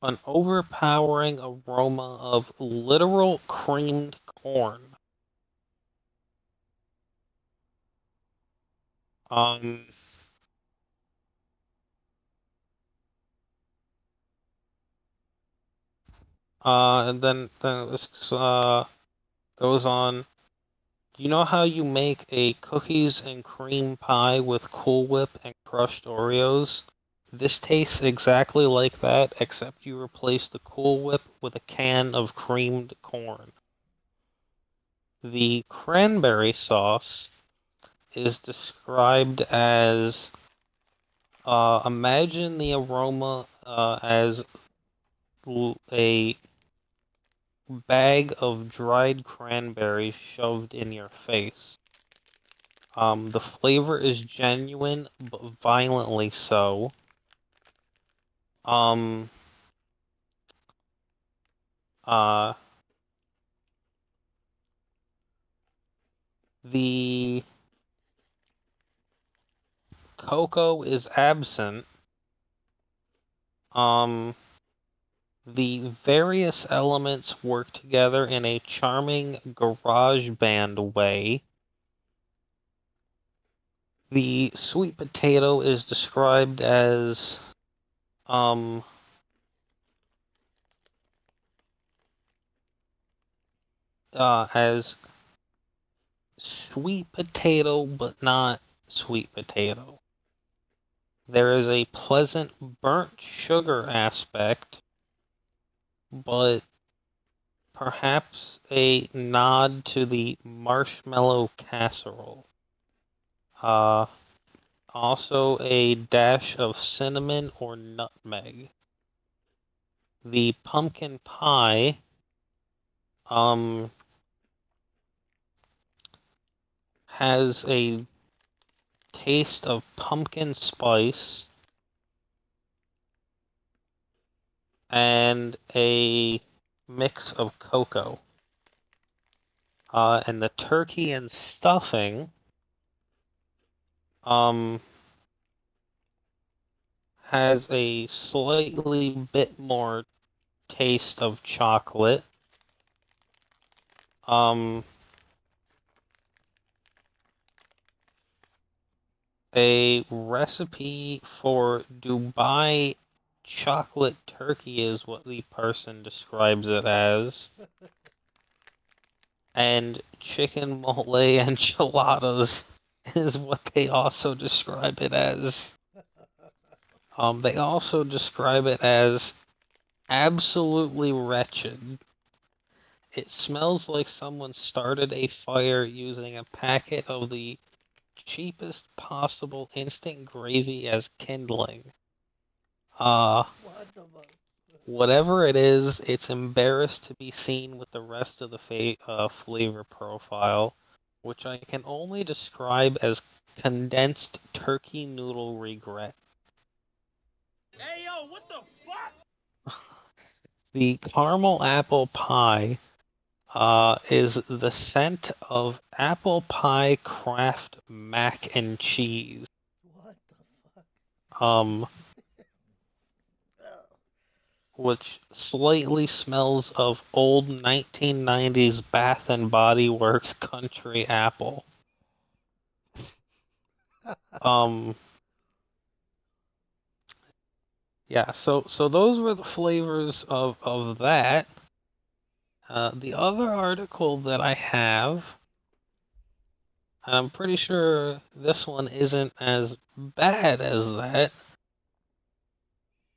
an overpowering aroma of literal creamed corn. Um, and then this goes on. You know how you make a cookies and cream pie with Cool Whip and crushed Oreos? This tastes exactly like that, except you replace the Cool Whip with a can of creamed corn. The cranberry sauce is described as imagine the aroma as a bag of dried cranberries shoved in your face. The flavor is genuine, but violently so. Um, uh, the cocoa is absent. Um, the various elements work together in a charming garage band way. The sweet potato is described um, as sweet potato, but not sweet potato. There is a pleasant burnt sugar aspect, but perhaps a nod to the marshmallow casserole. Uh, Also a dash of cinnamon or nutmeg. The pumpkin pie um, has a taste of pumpkin spice and a mix of cocoa. And the turkey and stuffing has a slightly bit more taste of chocolate. Um, A recipe for Dubai chocolate turkey is what the person describes it as. And chicken mole enchiladas is what they also describe it as. They also describe it as absolutely wretched. It smells like someone started a fire using a packet of the cheapest possible instant gravy as kindling. What the fuck? Whatever it is, it's embarrassed to be seen with the rest of the flavor profile, which I can only describe as condensed turkey noodle regret. Hey yo, what the fuck? The caramel apple pie is the scent of apple pie craft mac and cheese. What the fuck? Which slightly smells of old 1990s Bath and Body Works country apple. Yeah, so those were the flavors of that. The other article that I have, I'm pretty sure this one isn't as bad as that.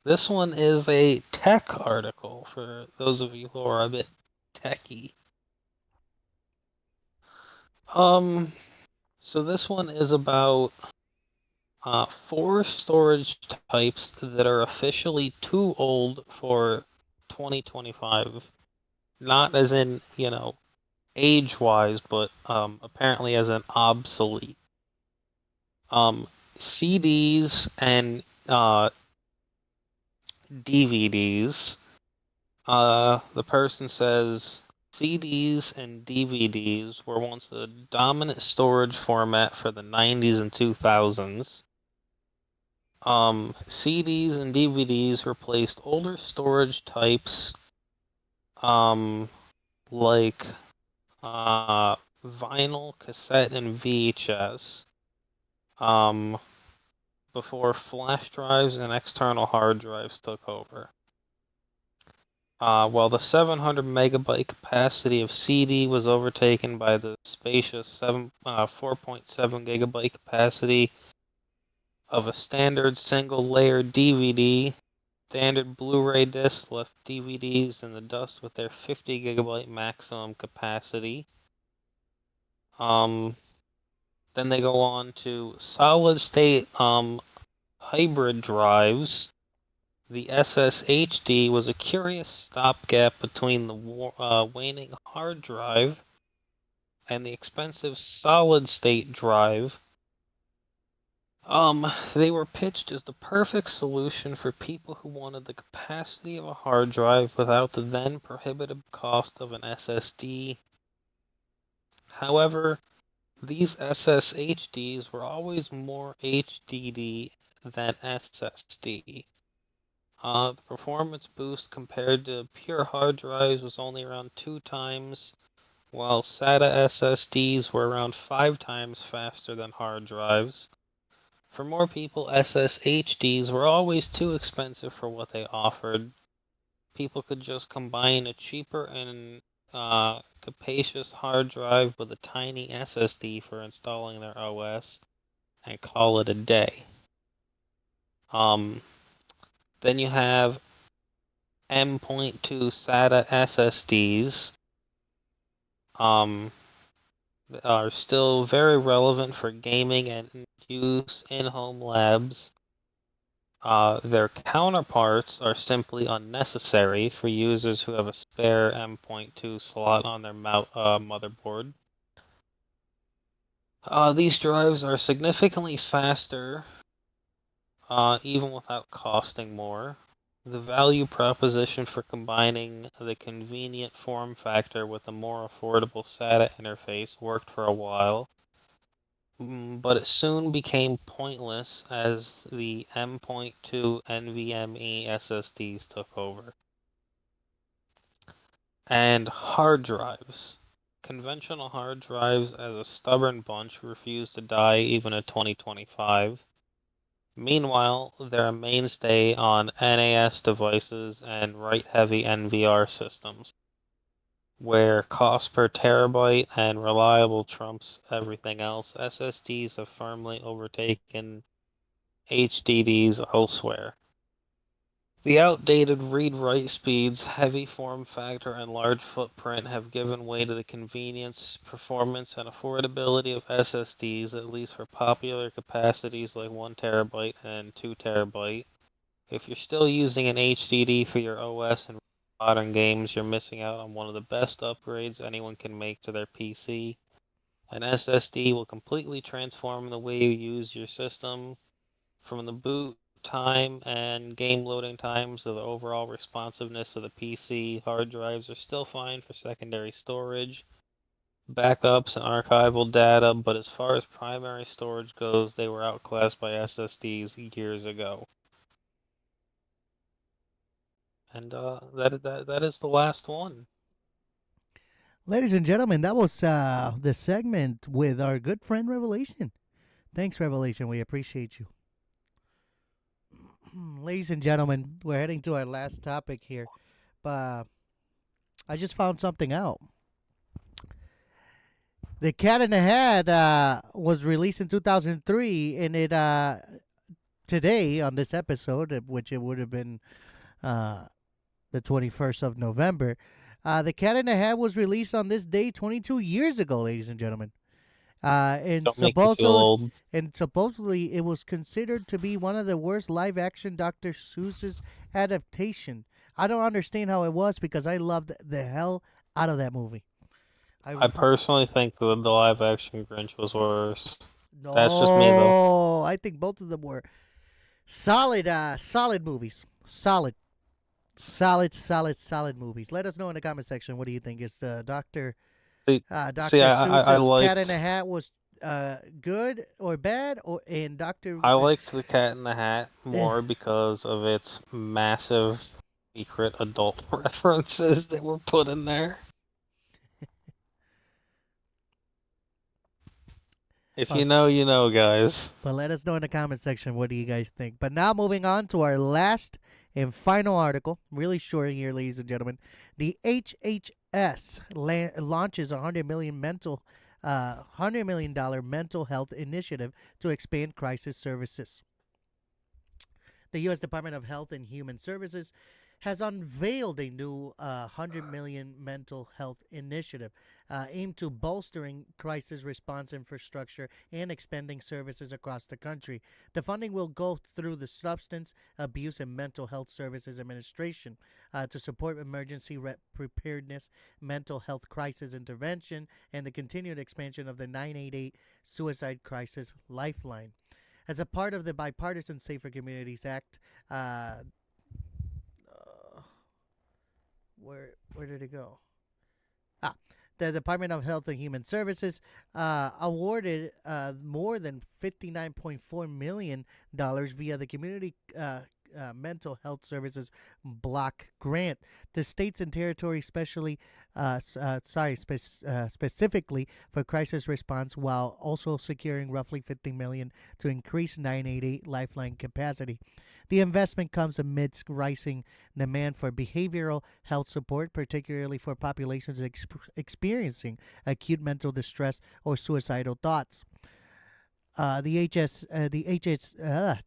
This one is a tech article for those of you who are a bit techy. So this one is about 4 storage types that are officially too old for 2025. Not as in, age-wise, but apparently as in obsolete. CDs and DVDs. The person says CDs and DVDs were once the dominant storage format for the 90s and 2000s. CDs and DVDs replaced older storage types, like vinyl, cassette, and VHS, before flash drives and external hard drives took over. While the 700 megabyte capacity of CD was overtaken by the spacious 4.7 gigabyte capacity of a standard single-layer DVD, standard Blu-ray discs left DVDs in the dust with their 50 gigabyte maximum capacity. Then they go on to solid-state hybrid drives. The SSHD was a curious stopgap between the waning hard drive and the expensive solid-state drive. They were pitched as the perfect solution for people who wanted the capacity of a hard drive without the then prohibitive cost of an SSD. However, these SSHDs were always more HDD than SSD. The performance boost compared to pure hard drives was only around 2 times, while SATA SSDs were around 5 times faster than hard drives. For more people, SSHDs were always too expensive for what they offered. People could just combine a cheaper and capacious hard drive with a tiny SSD for installing their OS and call it a day. Then you have M.2 SATA SSDs. Are still very relevant for gaming and use in home labs. Their counterparts are simply unnecessary for users who have a spare M.2 slot on their motherboard. These drives are significantly faster, even without costing more. The value proposition for combining the convenient form factor with a more affordable SATA interface worked for a while, but it soon became pointless as the M.2 NVMe SSDs took over. And hard drives. conventional hard drives as a stubborn bunch refuse to die even in 2025. Meanwhile, they're a mainstay on NAS devices and write-heavy NVR systems, where cost per terabyte and reliable trumps everything else. SSDs have firmly overtaken HDDs elsewhere. The outdated read-write speeds, heavy form factor, and large footprint have given way to the convenience, performance, and affordability of SSDs, at least for popular capacities like 1 terabyte and 2 terabyte. If you're still using an HDD for your OS and modern games, you're missing out on one of the best upgrades anyone can make to their PC. An SSD will completely transform the way you use your system, from the boot time and game loading times to the overall responsiveness of the PC. Hard drives are still fine for secondary storage, backups, and archival data, but as far as primary storage goes, they were outclassed by SSDs years ago. And that is the last one. Ladies and gentlemen, that was the segment with our good friend Revelation. Thanks, Revelation. We appreciate you. Ladies and gentlemen, we're heading to our last topic here. But I just found something out. The Cat in the Hat was released in 2003, and it today on this episode, which it would have been the 21st of November, the Cat in the Hat was released on this day 22 years ago, ladies and gentlemen. Don't make me feel old. Supposedly it was considered to be one of the worst live-action Dr. Seuss's adaptation. I don't understand how it was because I loved the hell out of that movie. I personally think the live-action Grinch was worse. No, That's just me, though. I think both of them were solid movies. Solid movies. Let us know in the comment section. What do you think? Is the Dr. Seuss's Cat in the Hat was good or bad, and Dr. I liked the Cat in the Hat more because of its massive secret adult references that were put in there. If you know, you know, guys. But let us know in the comment section, what do you guys think? But now moving on to our last and final article, really short here, ladies and gentlemen. The HHS launches $100 million mental health initiative to expand crisis services. The U.S. Department of Health and Human Services has unveiled a new $100 million mental health initiative aimed to bolstering crisis response infrastructure and expanding services across the country. The funding will go through the Substance Abuse and Mental Health Services Administration to support emergency preparedness, mental health crisis intervention, and the continued expansion of the 988 Suicide Crisis Lifeline. As a part of the Bipartisan Safer Communities Act, where did it go? The Department of Health and Human Services awarded more than $59.4 million via the Community Mental Health Services Block Grant to states and territories, specifically for crisis response, while also securing roughly $50 million to increase 988 Lifeline capacity. The investment comes amidst rising demand for behavioral health support, particularly for populations experiencing acute mental distress or suicidal thoughts. The HHS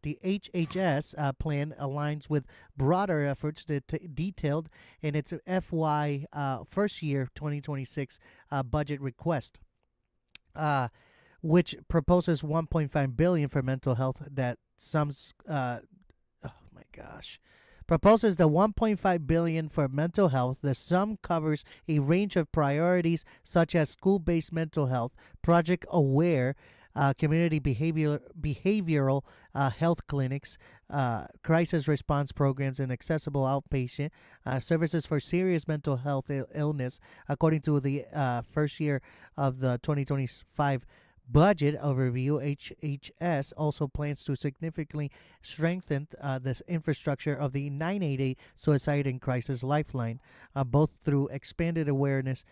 plan aligns with broader efforts detailed in its FY first year 2026 budget request, which proposes $1.5 billion for mental health. That sums proposes the $1.5 billion for mental health. The sum covers a range of priorities such as school-based mental health, Project Aware, community behavioral health clinics, crisis response programs, and accessible outpatient services for serious mental health illness. According to the first year of the 2025 budget overview, HHS also plans to significantly strengthen the infrastructure of the 988 Suicide and Crisis Lifeline, both through expanded awareness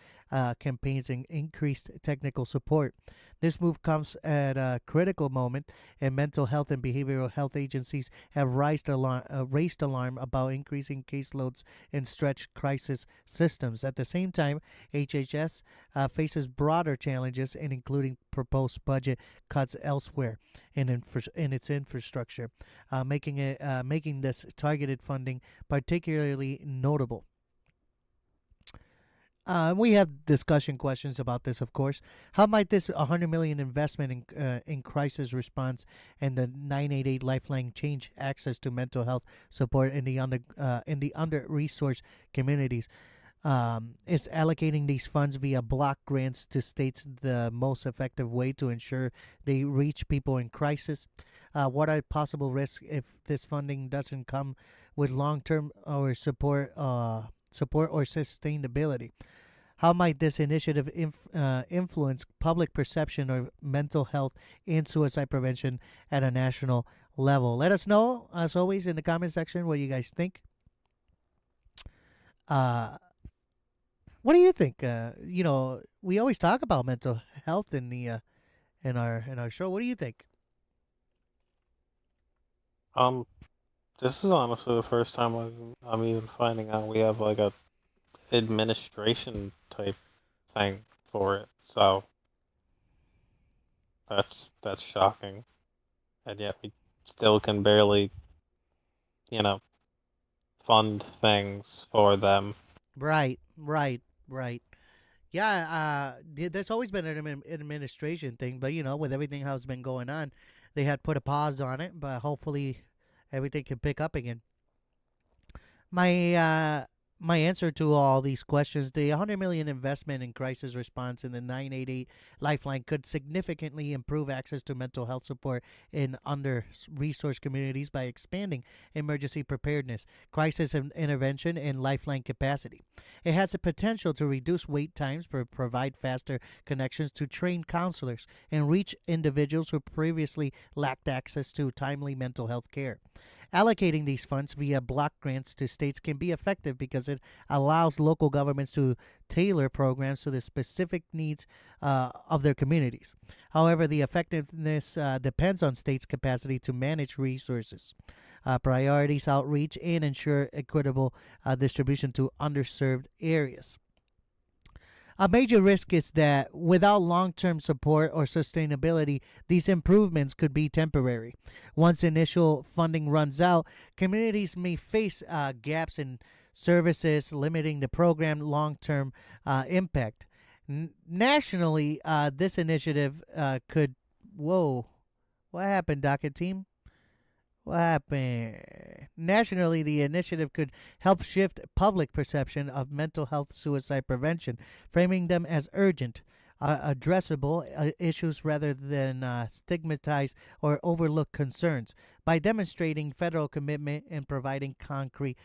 campaigns and increased technical support. This move comes at a critical moment, and mental health and behavioral health agencies have raised alarm about increasing caseloads in stretched crisis systems. At the same time, HHS faces broader challenges, including proposed budget cuts elsewhere in its infrastructure, making this targeted funding particularly notable. We have discussion questions about this, of course. How might this 100 million investment in crisis response and the 988 Lifeline change access to mental health support in the under resourced communities? Is allocating these funds via block grants to states the most effective way to ensure they reach people in crisis? What are possible risks if this funding doesn't come with long-term or support or sustainability? How might this initiative influence public perception of mental health and suicide prevention at a national level? Let us know, as always, in the comment section what you guys think. What do you think? We always talk about mental health in the in our show. What do you think? Um, this is honestly the first time I'm even finding out we have like a administration type thing for it. So that's shocking, and yet we still can barely, you know, fund things for them. Right. Yeah, there's always been an administration thing, but with everything how's been going on, they had put a pause on it. But hopefully, everything can pick up again. My answer to all these questions: the 100 million investment in crisis response in the 988 Lifeline could significantly improve access to mental health support in under-resourced communities by expanding emergency preparedness, crisis intervention, and lifeline capacity. It has the potential to reduce wait times, provide faster connections to trained counselors, and reach individuals who previously lacked access to timely mental health care. Allocating these funds via block grants to states can be effective because it allows local governments to tailor programs to the specific needs of their communities. However, the effectiveness depends on states' capacity to manage resources, priorities, outreach, and ensure equitable distribution to underserved areas. A major risk is that without long term support or sustainability, these improvements could be temporary. Once initial funding runs out, communities may face gaps in services, limiting the program long term impact. Nationally, this initiative could. Whoa. What happened, docket team? What happened? Nationally, the initiative could help shift public perception of mental health suicide prevention, framing them as urgent, addressable issues rather than stigmatized or overlooked concerns. By demonstrating federal commitment and providing concrete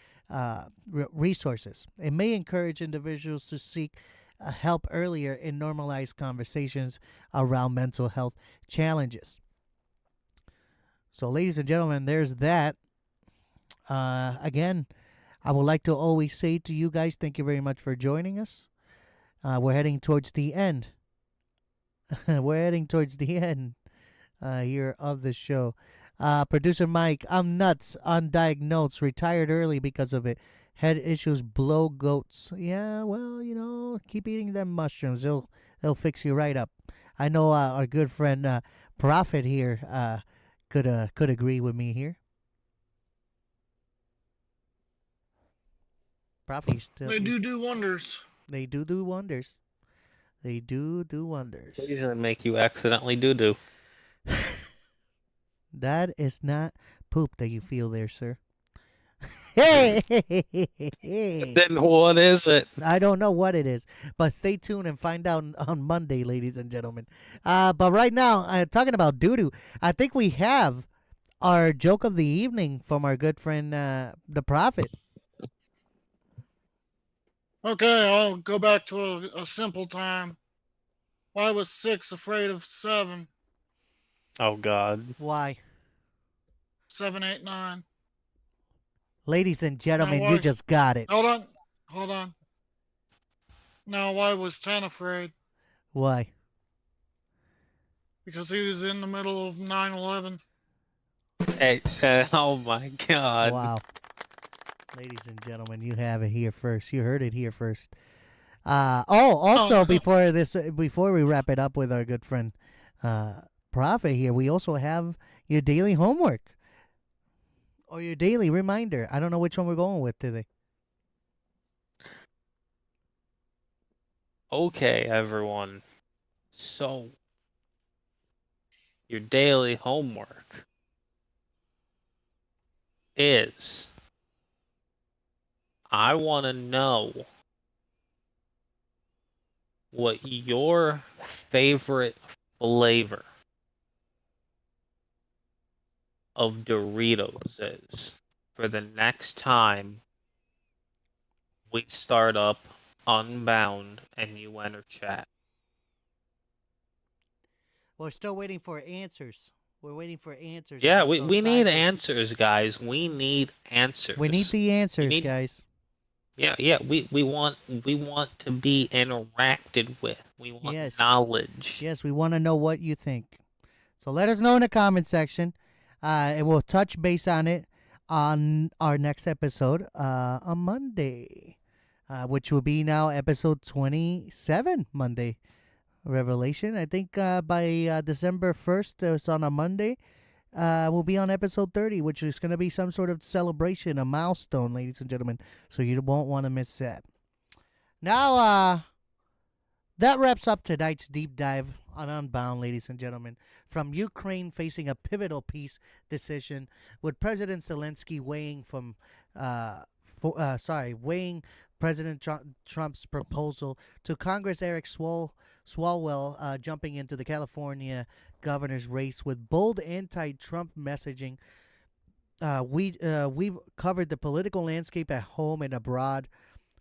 resources, it may encourage individuals to seek help earlier and normalize conversations around mental health challenges. So, ladies and gentlemen, there's that. Again, I would like to always say to you guys, thank you very much for joining us. We're heading towards the end. We're heading towards the end here of the show. Producer Mike, I'm nuts, undiagnosed, retired early because of it. Head issues, blow goats. Yeah, well, keep eating them mushrooms. They'll fix you right up. I know our good friend Prophet here could agree with me here. Prophet, They do wonders. They do wonders. They do wonders. They usually make you accidentally doo-doo. That is not poop that you feel there, sir. Hey! Then what is it? I don't know what it is, but stay tuned and find out on Monday, ladies and gentlemen. But right now, talking about doo-doo, I think we have our joke of the evening from our good friend, the Prophet. Okay, I'll go back to a simple time. Why was 6 afraid of 7? Oh God. Why? 7, 8, 9. Ladies and gentlemen, Now you why? just got it. Hold on. No, I was 10 afraid Why? because he was in the middle of 9/11. Hey, oh my God. Wow. Ladies and gentlemen, you have it here first. You heard it here first. Also Oh, before we wrap it up with our good friend Prophet here, we also have your daily homework or your daily reminder. I don't know which one we're going with today. Okay, everyone. So, your daily homework is I want to know what your favorite flavor of Doritos is for the next time we start up Unbound and you enter chat. We're still waiting for answers. We're waiting for answers Yeah, about we, those we need side dishes. answers, guys. We need answers. We need the answers, need- guys. Yeah, we want to be interacted with. We want Yes. knowledge. Yes, we want to know what you think. So let us know in the comment section, and we'll touch base on it on our next episode on Monday, which will be now episode 27, Monday. Revelation. I think by December 1st, it's on a Monday, we'll be on episode 30, which is going to be some sort of celebration, a milestone, ladies and gentlemen. So you won't want to miss that. Now, that wraps up tonight's deep dive on Unbound, ladies and gentlemen. From Ukraine facing a pivotal peace decision, with President Zelenskyy weighing President Trump's proposal, to Congress Eric Swalwell jumping into the California governor's race with bold anti-Trump messaging. We've covered the political landscape at home and abroad.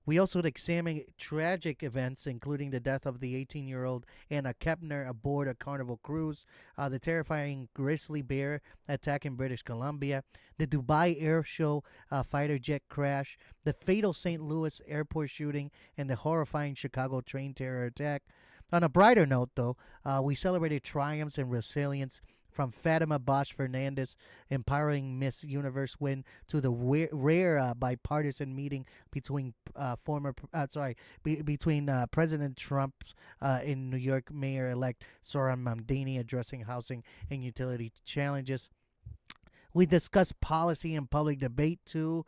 We also examined tragic events, including the death of the 18-year-old Anna Kepner aboard a Carnival cruise, the terrifying grizzly bear attack in British Columbia, the Dubai Air Show fighter jet crash, the fatal St. Louis airport shooting, and the horrifying Chicago train terror attack. On a brighter note, though, we celebrated triumphs and resilience, from Fatima Bosch Fernandez empowering Miss Universe win to the rare bipartisan meeting between President Trump's in New York Mayor-elect Zoran Mamdani addressing housing and utility challenges. We discussed policy and public debate, too,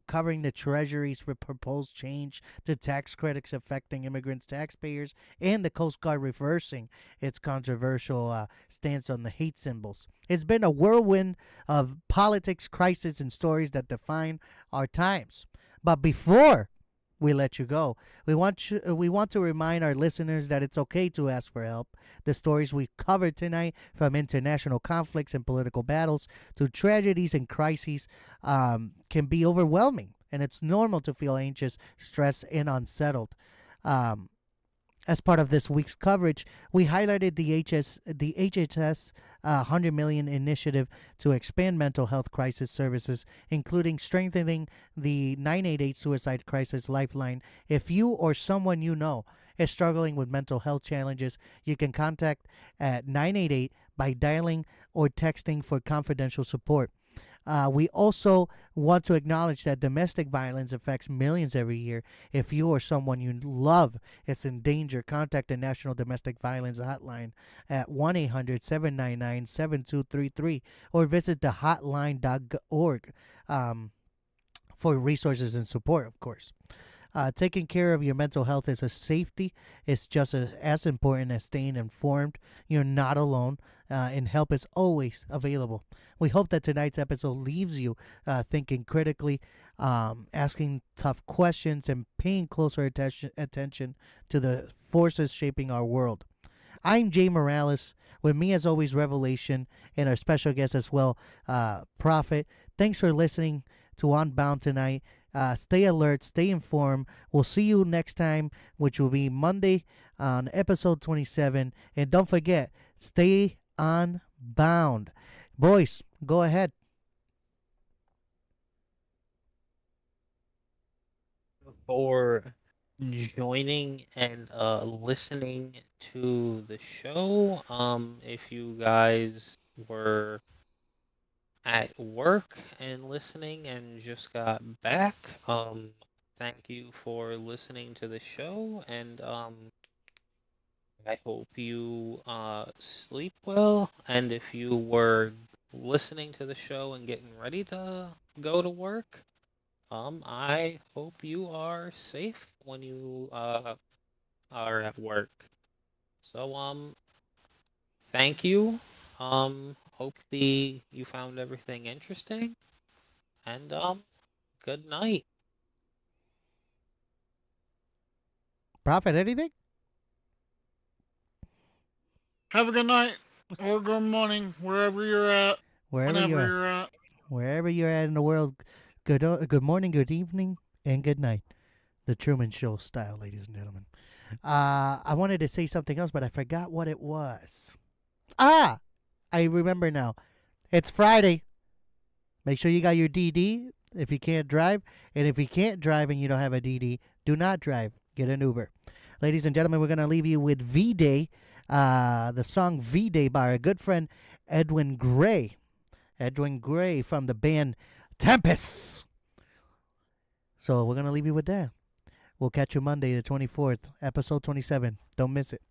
covering the Treasury's proposed change to tax credits affecting immigrants, taxpayers, and the Coast Guard reversing its controversial stance on the hate symbols. It's been a whirlwind of politics, crisis, and stories that define our times. But before we let you go, we want to remind our listeners that it's okay to ask for help. The stories we covered tonight, from international conflicts and political battles to tragedies and crises, can be overwhelming, and it's normal to feel anxious, stressed, and unsettled. As part of this week's coverage, we highlighted the HHS $100 million initiative to expand mental health crisis services, including strengthening the 988 Suicide Crisis Lifeline. If you or someone you know is struggling with mental health challenges, you can contact at 988 by dialing or texting for confidential support. We also want to acknowledge that domestic violence affects millions every year. If you or someone you love is in danger, contact the National Domestic Violence Hotline at 1-800-799-7233 or visit thehotline.org for resources and support, of course. Taking care of your mental health is a safety. It's just as important as staying informed. You're not alone, and help is always available. We hope that tonight's episode leaves you thinking critically, asking tough questions, and paying closer attention to the forces shaping our world. I'm Jay Morales. With me, as always, Revelation, and our special guest as well, Prophet. Thanks for listening to Unbound tonight. Stay alert, stay informed. We'll see you next time, which will be Monday on episode 27. And don't forget, stay unbound. Boys, go ahead. For joining and listening to the show. If you guys were at work and listening and just got back, thank you for listening to the show, and I hope you sleep well. And if you were listening to the show and getting ready to go to work, I hope you are safe when you are at work. So, thank you. Hope you found everything interesting, and good night. Prophet, anything? Have a good night or good morning, wherever you're at, Wherever whenever you're at. you're at. Wherever you're at in the world, good morning, good evening, and good night. The Truman Show style, ladies and gentlemen. I wanted to say something else, but I forgot what it was. Ah, I remember now. It's Friday. Make sure you got your DD if you can't drive. And if you can't drive and you don't have a DD, do not drive. Get an Uber. Ladies and gentlemen, we're going to leave you with V-Day, the song V-Day by our good friend Edwin Gray. Edwin Gray from the band Tempest. So we're going to leave you with that. We'll catch you Monday, the 24th, episode 27. Don't miss it.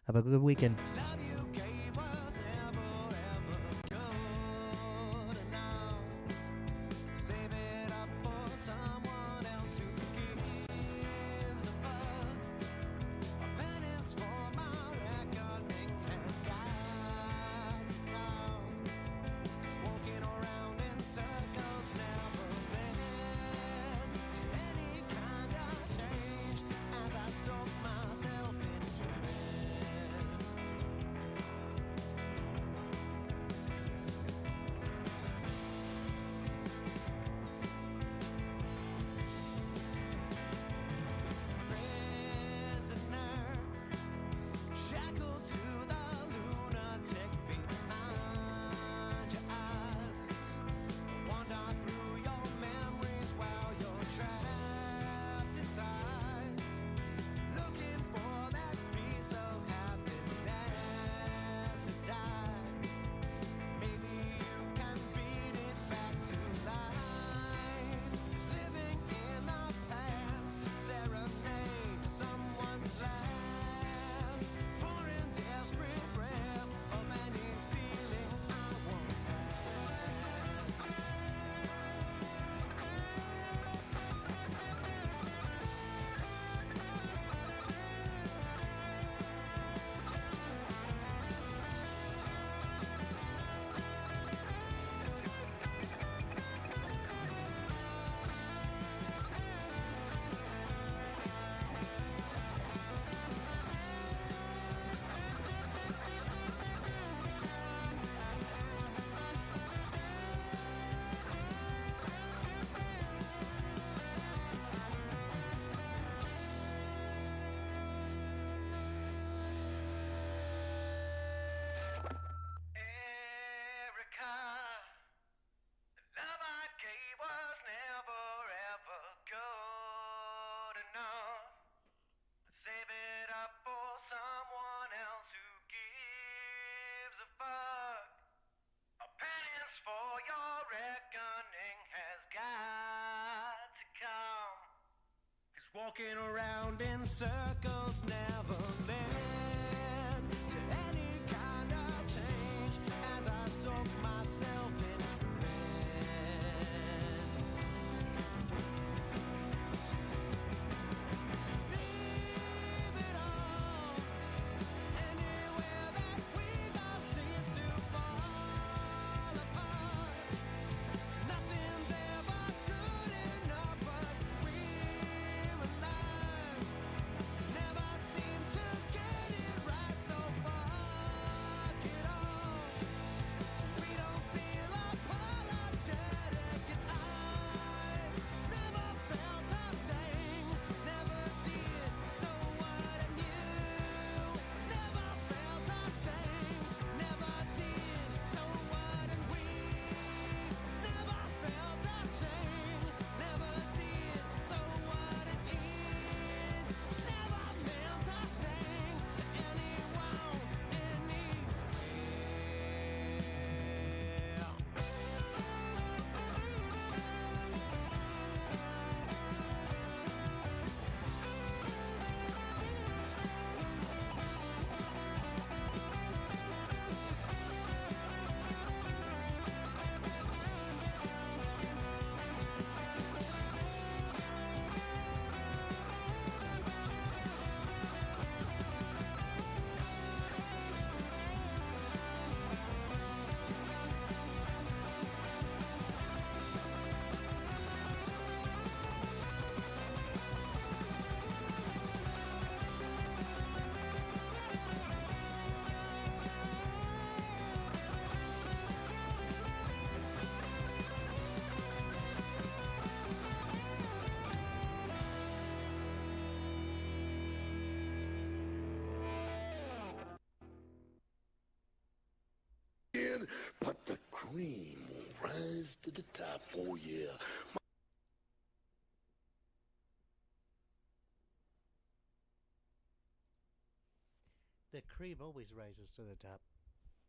Have a good weekend. Walking around in circles never led to any kind of change as I soak myself in dread. Leave it all. Anywhere that we go seems to fall apart. Nothing's ever good enough, but we're alive. Never seem to get rise to the top, oh yeah. The cream always rises to the top.